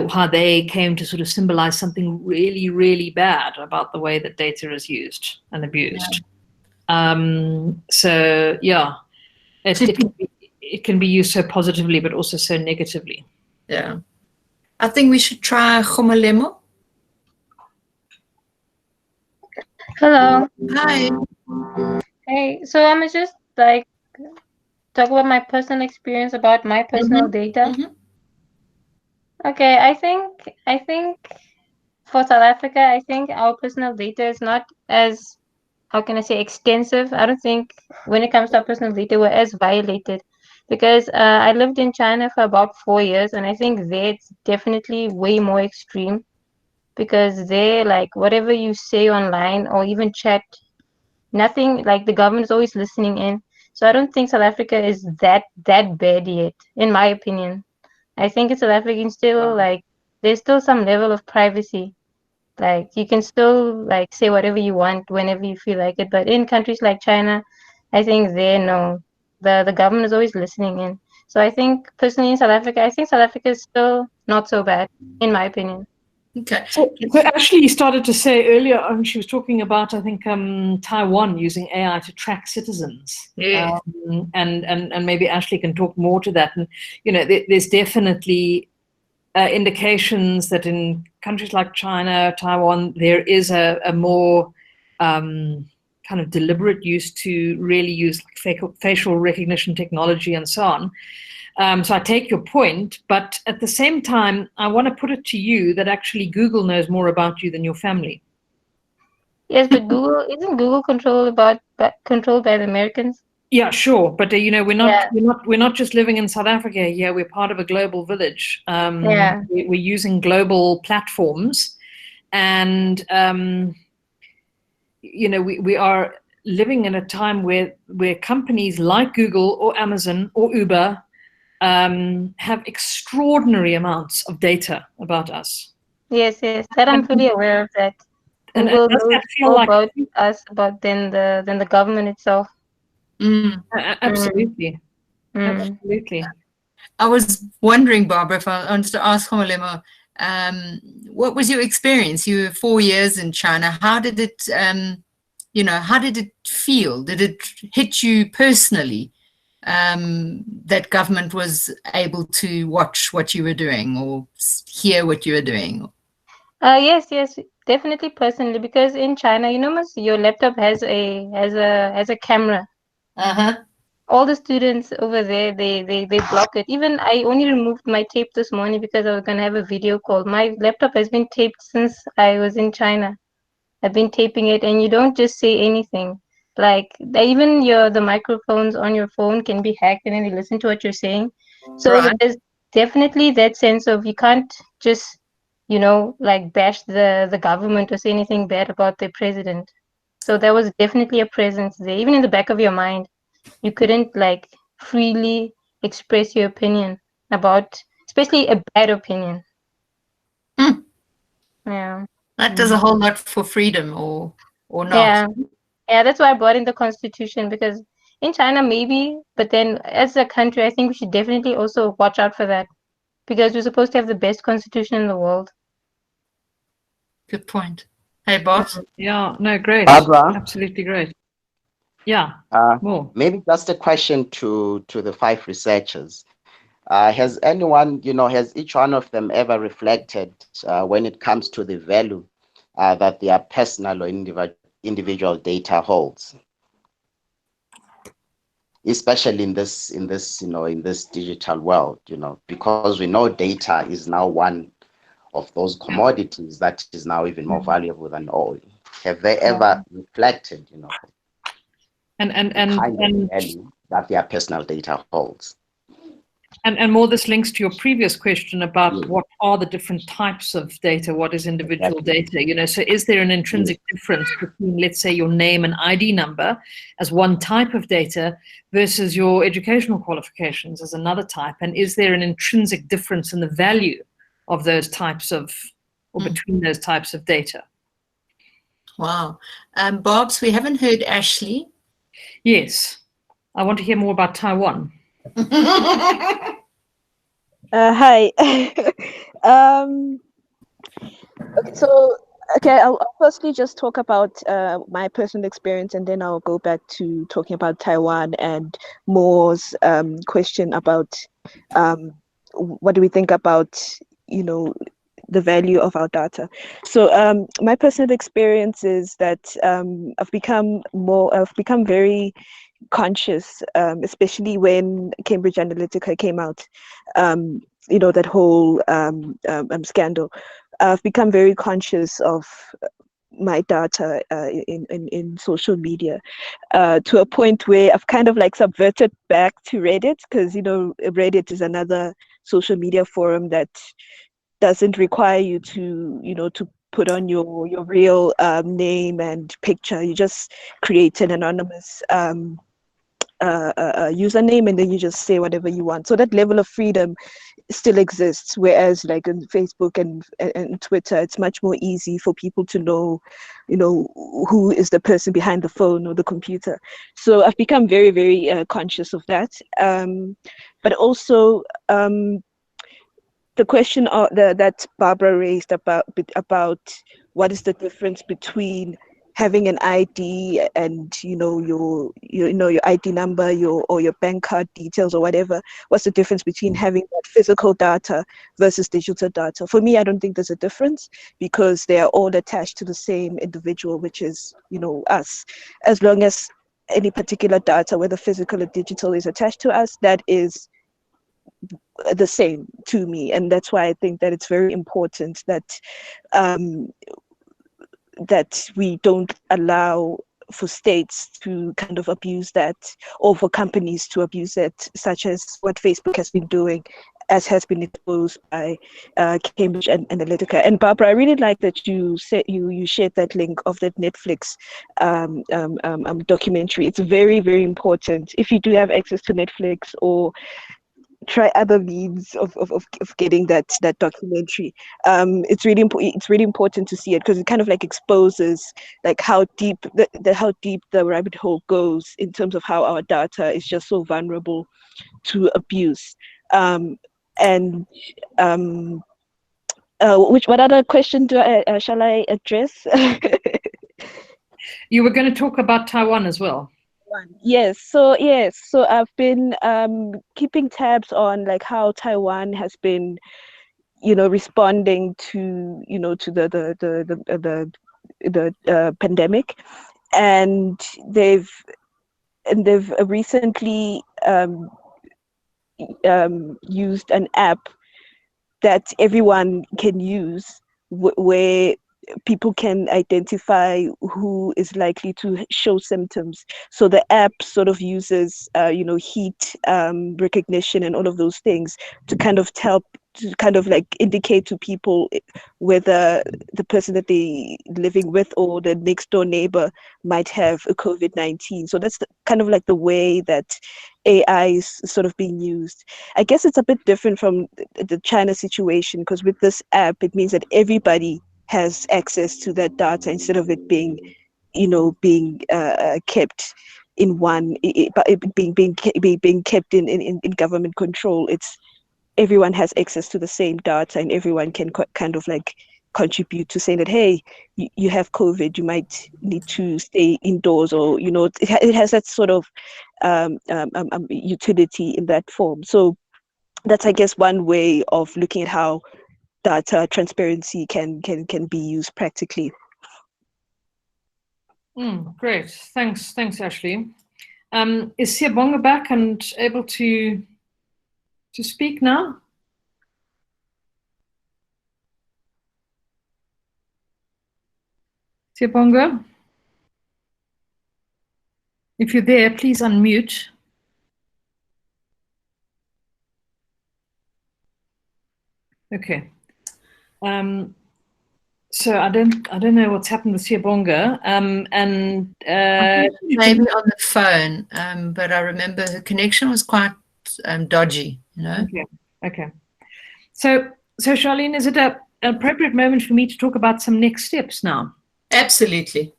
how they came to sort of symbolize something really, really bad about the way that data is used and abused. So yeah, it can be used so positively, but also so negatively. Yeah. I think we should try Khomalemo. Hello. Hi. Hey, so I'm just talk about my personal experience about my personal data. Okay, I think for South Africa, I think our personal data is not as, how can I say, extensive. I don't think when it comes to our personal data, we're as violated. Because I lived in China for about 4 years, and I think there it's definitely way more extreme. Because there, whatever you say online or even chat, nothing, the government is always listening in. So I don't think South Africa is that bad yet, in my opinion. I think in South Africa still there's still some level of privacy. You can still say whatever you want whenever you feel like it. But in countries like China, I think the government is always listening in. So I think personally in South Africa, I think South Africa is still not so bad, in my opinion. Okay. So Ashley started to say earlier on, she was talking about, I think, Taiwan using AI to track citizens. Yeah. And maybe Ashley can talk more to that. And, there's definitely indications that in countries like China, Taiwan, there is a more kind of deliberate use to really use facial recognition technology and so on. So I take your point, but at the same time, I want to put it to you that actually Google knows more about you than your family. Yes, but isn't Google controlled by the Americans? Yeah, sure, but we're not just living in South Africa here. We're part of a global village. We're using global platforms, and we are living in a time where companies like Google or Amazon or Uber have extraordinary amounts of data about us. Yes, that I'm fully aware of that. And Google does knows that feel more like about us than the government itself. Absolutely. Mm. Absolutely. I was wondering, Barbara, if I wanted to ask Kgomalemo, what was your experience? You were 4 years in China. How did it, how did it feel? Did it hit you personally that government was able to watch what you were doing or hear what you were doing? Yes, definitely personally, because in China, your laptop has a camera. All the students over there, they block it. Even I only removed my tape this morning because I was gonna have a video call. My laptop has been taped since I was in China. I've been taping it, and you don't just say anything. Like even the microphones on your phone can be hacked, and then they listen to what you're saying. So there's definitely that sense of you can't just like bash the government or say anything bad about the president. So there was definitely a presence there, even in the back of your mind. You couldn't like freely express your opinion about, especially a bad opinion. Yeah. That does a whole lot for freedom, or not. Yeah, that's why I brought in the Constitution, because in China maybe, but then as a country, I think we should definitely also watch out for that, because we're supposed to have the best constitution in the world. Good point. Hey, boss. Yeah, no, great. Barbara? Absolutely great. Yeah, more. Maybe just a question to the 5 researchers. Has anyone, has each one of them ever reflected when it comes to the value that their personal or individual data holds, especially in this digital world, because we know data is now one of those commodities that is now even more valuable than oil. Have they ever reflected, and the value that their personal data holds? And more, this links to your previous question about what are the different types of data, what is individual data, so is there an intrinsic difference between, let's say, your name and ID number as one type of data versus your educational qualifications as another type? And is there an intrinsic difference in the value of those types of, or between those types of data? Wow. Barbs, we haven't heard Ashley. Yes. I want to hear more about Taiwan. Hi. I'll firstly just talk about my personal experience, and then I'll go back to talking about Taiwan and Moore's question about what do we think about, the value of our data. So my personal experience is that I've become very conscious, especially when Cambridge Analytica came out, that whole scandal. I've become very conscious of my data in social media, to a point where I've kind of like subverted back to Reddit, because Reddit is another social media forum that doesn't require you to put on your real name and picture. You just create an anonymous username, and then you just say whatever you want. So that level of freedom still exists, whereas like on Facebook and Twitter, it's much more easy for people to know who is the person behind the phone or the computer. So I've become very, very conscious of that, but also the question that Barbara raised about what is the difference between having an ID and your ID number, or your bank card details or whatever. What's the difference between having that physical data versus digital data? For me, I don't think there's a difference, because they are all attached to the same individual, which is us. As long as any particular data, whether physical or digital, is attached to us, that is the same to me. And that's why I think that it's very important that that we don't allow for states to kind of abuse that, or for companies to abuse it, such as what Facebook has been doing, as has been exposed by Cambridge Analytica. And Barbara, I really like that you said you shared that link of that Netflix documentary. It's very, very important. If you do have access to Netflix or try other means of getting that documentary. It's really important to see it because it kind of like exposes like how deep the rabbit hole goes in terms of how our data is just so vulnerable to abuse. What other question shall I address? You were going to talk about Taiwan as well. Yes, so I've been keeping tabs on like how Taiwan has been, responding to the pandemic, and they've recently used an app that everyone can use where people can identify who is likely to show symptoms. So the app sort of uses, heat recognition and all of those things to kind of indicate to people whether the person that they living with or the next door neighbor might have a COVID-19. So that's kind of like the way that AI is sort of being used. I guess it's a bit different from the China situation, because with this app, it means that everybody has access to that data instead of it being, kept in one, being kept in government control. It's everyone has access to the same data, and everyone can kind of like contribute to saying that, hey, you have COVID, you might need to stay indoors, or it has that sort of utility in that form. So that's, I guess, one way of looking at how data transparency can be used practically. Great, thanks Ashley. Is Siyabonga back and able to speak now? Siyabonga, if you're there, please unmute. Okay. So I don't know what's happened with Siyabonga, and maybe on the phone, but I remember the connection was quite dodgy, Okay. So Charlene, is it an appropriate moment for me to talk about some next steps now? Absolutely.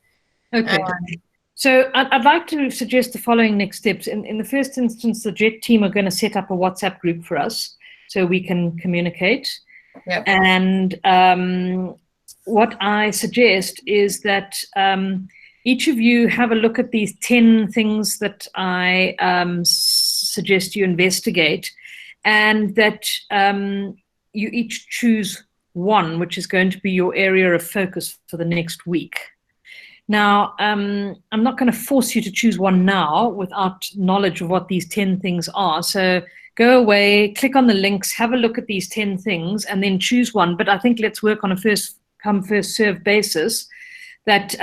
Okay. So I'd like to suggest the following next steps. In the first instance, the JET team are going to set up a WhatsApp group for us so we can communicate. Yep. And what I suggest is that each of you have a look at these 10 things that I suggest you investigate, and that you each choose one, which is going to be your area of focus for the next week. Now, I'm not going to force you to choose one now without knowledge of what these 10 things are. So go away, click on the links, have a look at these 10 things, and then choose one. But I think let's work on a first come, first serve basis, that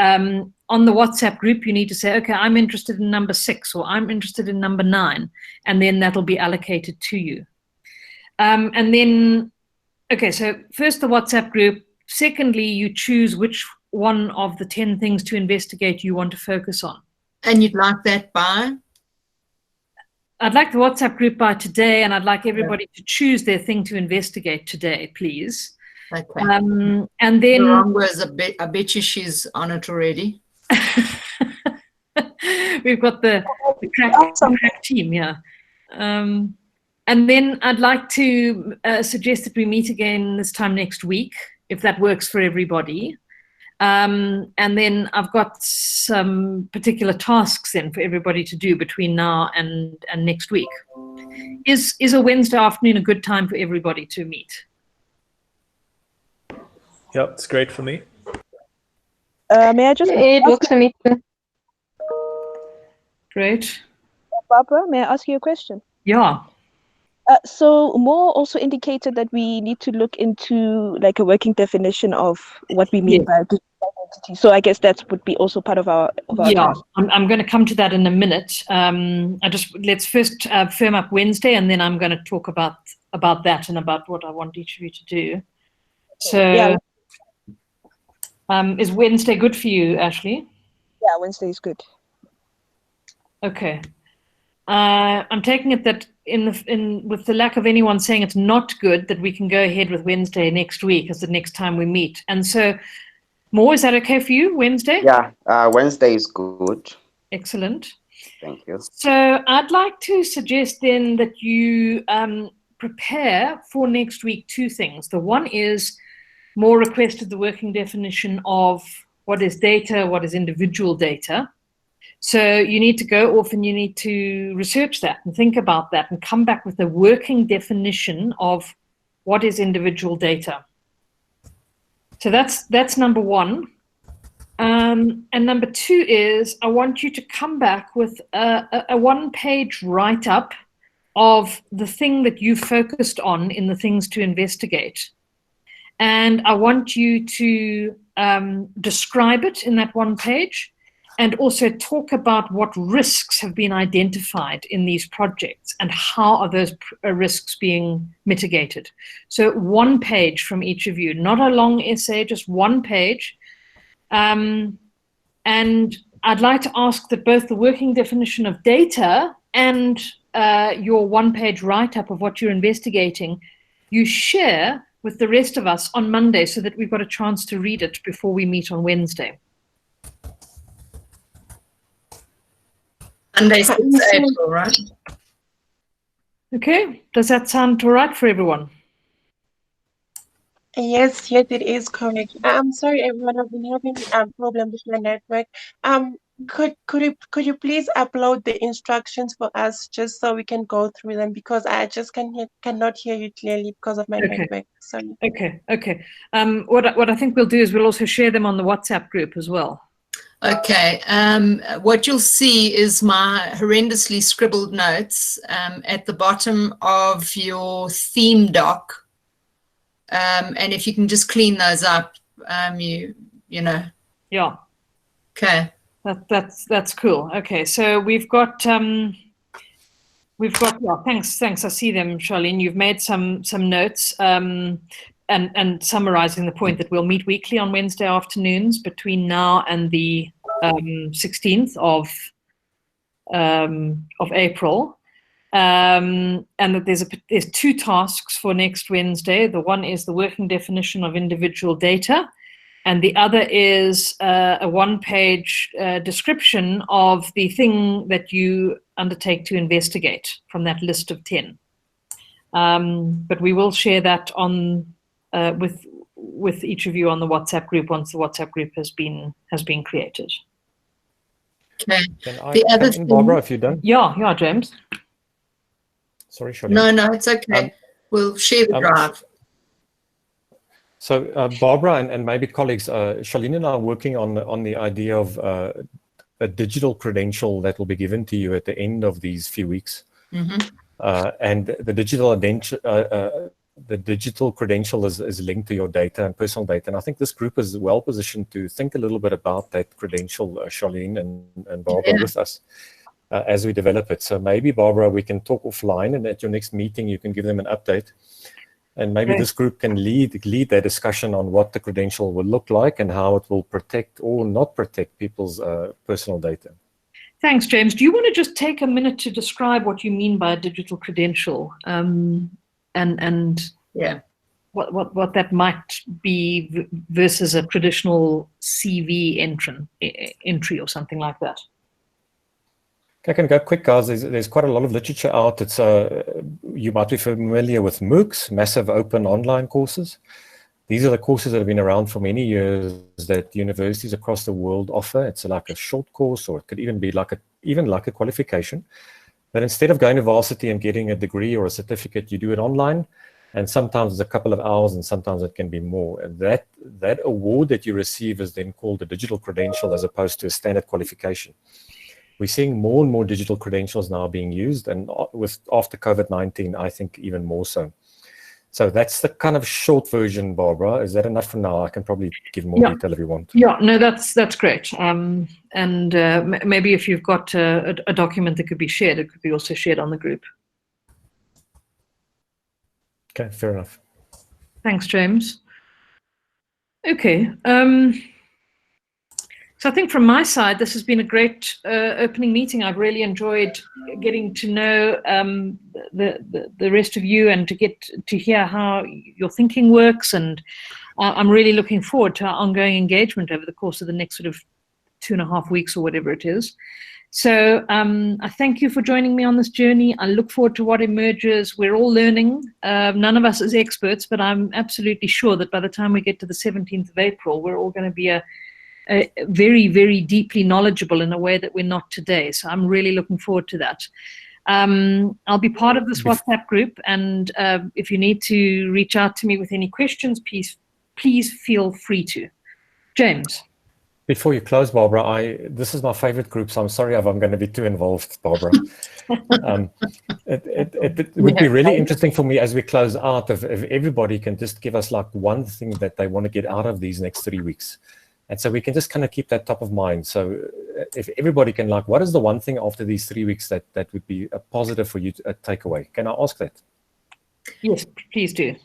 on the WhatsApp group, you need to say, okay, I'm interested in number 6, or I'm interested in number 9, and then that'll be allocated to you. And then, okay, so first the WhatsApp group. Secondly, you choose which one of the 10 things to investigate you want to focus on. And you'd like that by? I'd like the WhatsApp group by today, and I'd like everybody to choose their thing to investigate today, please. Okay. And then the wrong was I bet you she's on it already. We've got the crack team, yeah. And then I'd like to suggest that we meet again this time next week, if that works for everybody. And then I've got some particular tasks then for everybody to do between now and next week. Is a Wednesday afternoon a good time for everybody to meet? Yep, it's great for me. May I just... It works for me too. Great. Barbara, may I ask you a question? Yeah. So Mo also indicated that we need to look into like a working definition of what we mean by digital identity. So I guess that would be also part of our task. I'm going to come to that in a minute. Let's first firm up Wednesday, and then I'm going to talk about that and about what I want each of you to do. So is Wednesday good for you, Ashley? Yeah, Wednesday is good. Okay. I'm taking it that with the lack of anyone saying it's not good, that we can go ahead with Wednesday next week as the next time we meet. And so, Mo, is that okay for you, Wednesday? Yeah, Wednesday is good. Excellent. Thank you. So I'd like to suggest then that you prepare for next week 2 things. The one is Mo requested the working definition of what is data, what is individual data. So you need to go off and you need to research that and think about that and come back with a working definition of what is individual data. So that's number 1. And number 2 is I want you to come back with a 1-page write-up of the thing that you focused on in the things to investigate. And I want you to describe it in that 1 page, and also talk about what risks have been identified in these projects and how are those risks being mitigated. So 1 page from each of you, not a long essay, just 1 page. And I'd like to ask that both the working definition of data and your 1-page write-up of what you're investigating, you share with the rest of us on Monday so that we've got a chance to read it before we meet on Wednesday. Monday, 6th April, right? Okay, does that sound all right for everyone? Yes, it is correct. I'm sorry, everyone. I've been having problems with my network. Could you please upload the instructions for us just so we can go through them, because I just cannot hear you clearly because of my network. Sorry. Okay. What I think we'll do is we'll also share them on the WhatsApp group as well. Okay, what you'll see is my horrendously scribbled notes at the bottom of your theme doc. And if you can just clean those up, you know. Yeah. Okay. That's cool. Okay, so we've got yeah, thanks. I see them, Charlene. You've made some notes and summarizing the point that we'll meet weekly on Wednesday afternoons between now and the 16th of April. And that there's 2 tasks for next Wednesday. The one is the working definition of individual data, and the other is a 1-page description of the thing that you undertake to investigate from that list of 10. But we will share that on with each of you on the WhatsApp group once the WhatsApp group has been created. Okay. Can I come in, Barbara, if you're done? Yeah, James. Sorry, Charlene. No, it's okay. We'll share the drive. So Barbara and maybe colleagues, Charlene and I are working on the idea of a digital credential that will be given to you at the end of these few weeks. Mm-hmm. And the digital credential is linked to your data and personal data. And I think this group is well positioned to think a little bit about that credential, Charlene and Barbara, with us as we develop it. So maybe, Barbara, we can talk offline, and at your next meeting, you can give them an update. And maybe this group can lead that discussion on what the credential will look like and how it will protect or not protect people's personal data. Thanks, James. Do you want to just take a minute to describe what you mean by a digital credential, and yeah, what that might be versus a traditional CV entry or something like that? I can go quick, guys. There's quite a lot of literature out. It's you might be familiar with MOOCs, massive open online courses. These are the courses that have been around for many years that universities across the world offer. It's like a short course, or it could even be like a qualification. But instead of going to varsity and getting a degree or a certificate, you do it online. And sometimes it's a couple of hours, and sometimes it can be more. And that award that you receive is then called a digital credential, as opposed to a standard qualification. We're seeing more and more digital credentials now being used, and after COVID-19, I think even more so. So that's the kind of short version, Barbara. Is that enough for now? I can probably give more detail if you want. Yeah, no, that's great. And maybe if you've got a document that could be shared, it could be also shared on the group. Okay, fair enough. Thanks, James. Okay. So I think from my side, this has been a great opening meeting. I've really enjoyed getting to know the rest of you and to get to hear how your thinking works. And I'm really looking forward to our ongoing engagement over the course of the next sort of 2.5 weeks or whatever it is. So I thank you for joining me on this journey. I look forward to what emerges. We're all learning. None of us as experts, but I'm absolutely sure that by the time we get to the 17th of April, we're all going to be a very, very deeply knowledgeable in a way that we're not today. So I'm really looking forward to that. I'll be part of this WhatsApp group, and if you need to reach out to me with any questions, please feel free to. James. Before you close, Barbara, this is my favorite group, so I'm sorry if I'm going to be too involved, Barbara. It would be really interesting for me as we close out if everybody can just give us like one thing that they want to get out of these next 3 weeks. And so we can just kind of keep that top of mind. So if everybody can, like, what is the one thing after these 3 weeks that would be a positive for you to take away? Can I ask that? Yes, please do.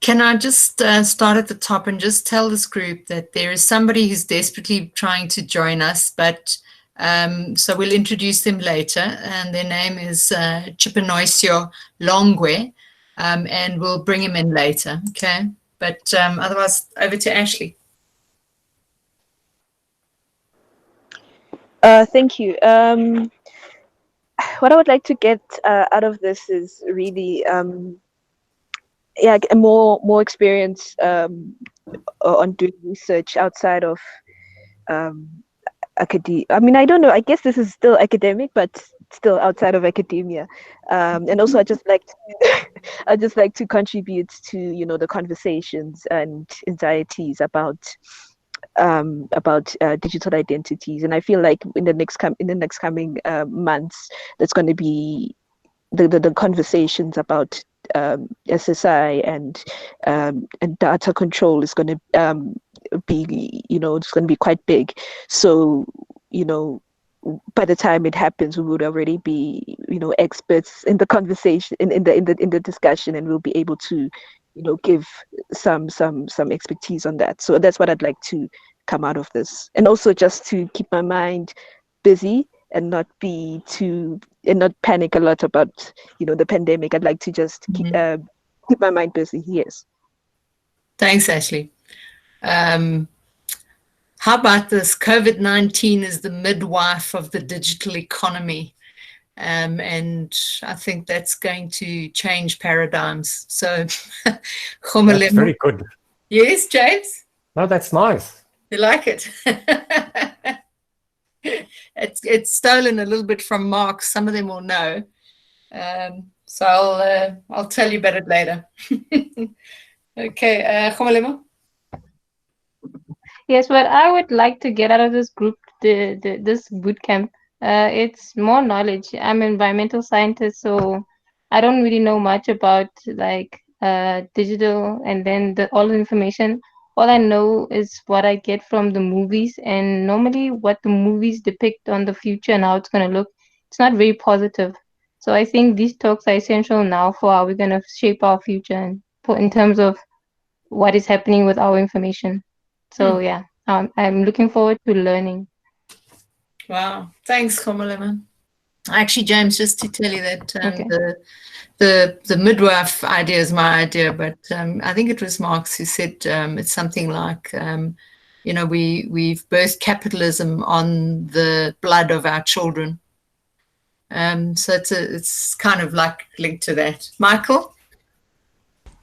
Can I just start at the top and just tell this group that there is somebody who's desperately trying to join us, but so we'll introduce them later, and their name is Chipenoisio Longwe, and we'll bring him in later, okay? But otherwise, over to Ashley. Thank you. What I would like to get out of this is really more experience on doing research outside of academia. I mean, I don't know. I guess this is still academic, but still outside of academia. And also, I just like to contribute to the conversations and anxieties about digital identities. And I feel like in the next coming months, there's going to be the conversations about SSI and data control is going to be, it's going to be quite big. So, by the time it happens, we would already be, experts in the conversation, in the discussion, and we'll be able to, give some expertise on that. So that's what I'd like to come out of this, and also just to keep my mind busy and not panic a lot about the pandemic. I'd like to just keep my mind busy. Yes. Thanks, Ashley. How about this? COVID-19 is the midwife of the digital economy. And I think that's going to change paradigms. So, that's very good. Yes, James? No, that's nice. You like it? It's stolen a little bit from Mark. Some of them will know. So I'll tell you about it later. Okay, Khomalemo? Yes, what I would like to get out of this group, this bootcamp, it's more knowledge. I'm an environmental scientist, so I don't really know much about like digital and then all the information. All I know is what I get from the movies, and normally what the movies depict on the future and how it's going to look, it's not very positive. So I think these talks are essential now for how we're going to shape our future and in terms of what is happening with our information. So yeah, I'm looking forward to learning. Wow, thanks, Khomalemo. Actually, James, just to tell you that the midwife idea is my idea, but I think it was Marx who said it's something like, we've birthed capitalism on the blood of our children. So it's kind of like linked to that. Michael?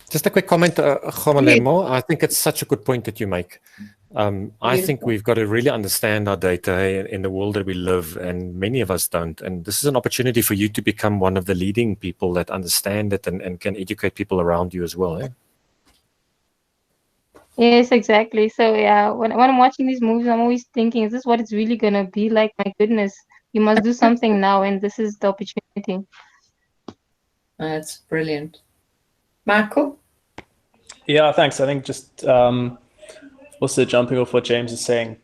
Just a quick comment, Khomalemo. I think it's such a good point that you make. I think we've got to really understand our data in the world that we live, and many of us don't. And this is an opportunity for you to become one of the leading people that understand it and can educate people around you as well. Eh? Yes, exactly. So yeah, when I'm watching these movies, I'm always thinking, is this what it's really going to be like? My goodness, you must do something now, and this is the opportunity. That's brilliant. Michael? Yeah, thanks. I think just also jumping off what James is saying,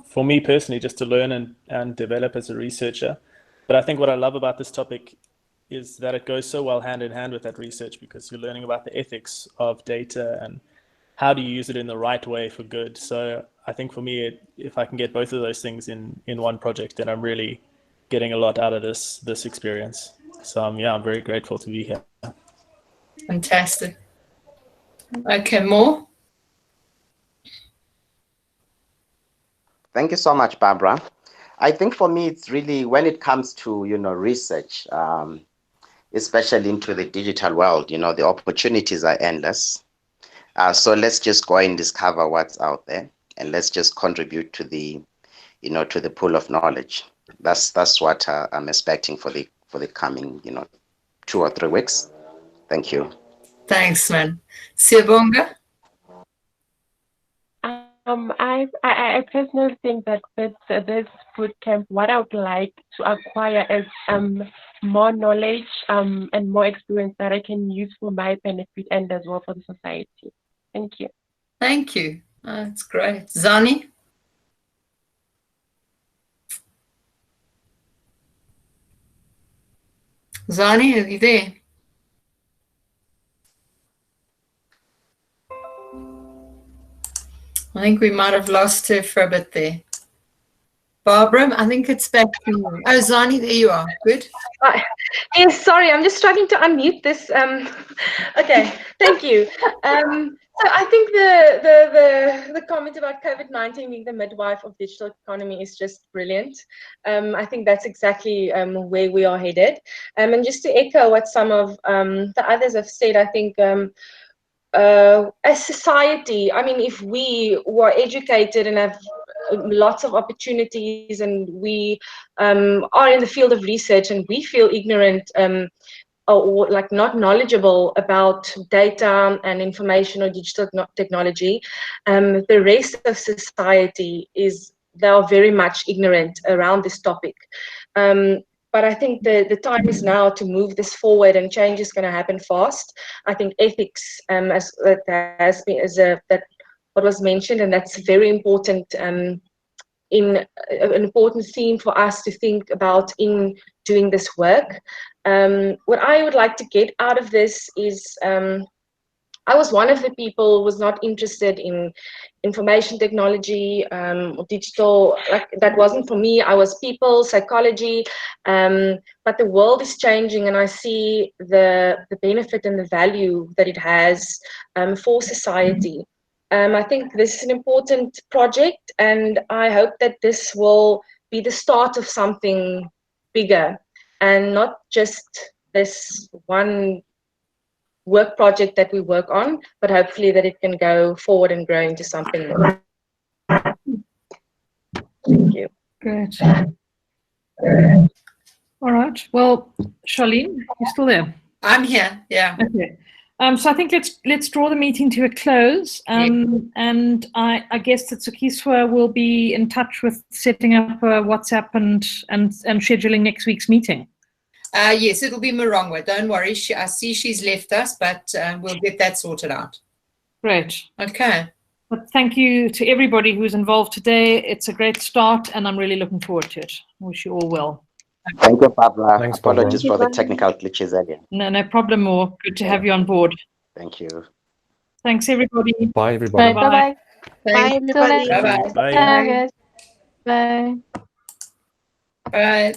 for me personally, just to learn and develop as a researcher. But I think what I love about this topic is that it goes so well hand in hand with that research, because you're learning about the ethics of data and how do you use it in the right way for good? So I think for me, if I can get both of those things in one project, then I'm really getting a lot out of this experience. So yeah, I'm very grateful to be here. Fantastic. Okay, more? Thank you so much, Barbara. I think for me, it's really when it comes to, research, especially into the digital world, the opportunities are endless. So let's just go and discover what's out there, and let's just contribute to the, to the pool of knowledge. That's what I'm expecting for the coming, 2 or 3 weeks. Thank you. Thanks, man. Siyabonga? I personally think that with this bootcamp, what I would like to acquire is more knowledge and more experience that I can use for my benefit and as well for the society. Thank you. Thank you. That's great. Zani? Zani, are you there? I think we might have lost her for a bit there. Barbara, I think it's back to you. Oh, Zani, there you are. Good. Yes, sorry, I'm just struggling to unmute this. Okay, thank you. So I think the comment about COVID-19 being the midwife of digital economy is just brilliant. I think that's exactly where we are headed. And just to echo what some of the others have said, I think as society, I mean, if we were educated and have lots of opportunities and we are in the field of research and we feel ignorant or like not knowledgeable about data and information or digital technology, the rest of society they are very much ignorant around this topic. But I think the time is now to move this forward, and change is going to happen fast. I think ethics, as that what was mentioned, and that's very important. In an important theme for us to think about in doing this work. What I would like to get out of this is I was one of the people who was not interested in information technology or digital, like that wasn't for me. I was people, psychology, but the world is changing, and I see the benefit and the value that it has for society. I think this is an important project, and I hope that this will be the start of something bigger and not just this one work project that we work on, but hopefully that it can go forward and grow into something more. Thank you. Great. All right. Well, Charlene, you still there? I'm here. Yeah. Okay. So I think let's draw the meeting to a close. And I guess that Tsukiswa will be in touch with setting up a WhatsApp and scheduling next week's meeting. Yes, it'll be Marongwa. Don't worry. I see she's left us, but we'll get that sorted out. Great. Okay. But thank you to everybody who's involved today. It's a great start, and I'm really looking forward to it. I wish you all well. Thank you, Barbara. Thanks, Apologies Barbara. for the technical glitches earlier. No problem more. Good to have you on board. Thank you. Thanks, everybody. Bye, everybody. Bye-bye. Bye, everybody. Bye-bye. Bye. Bye, guys. Bye. Bye.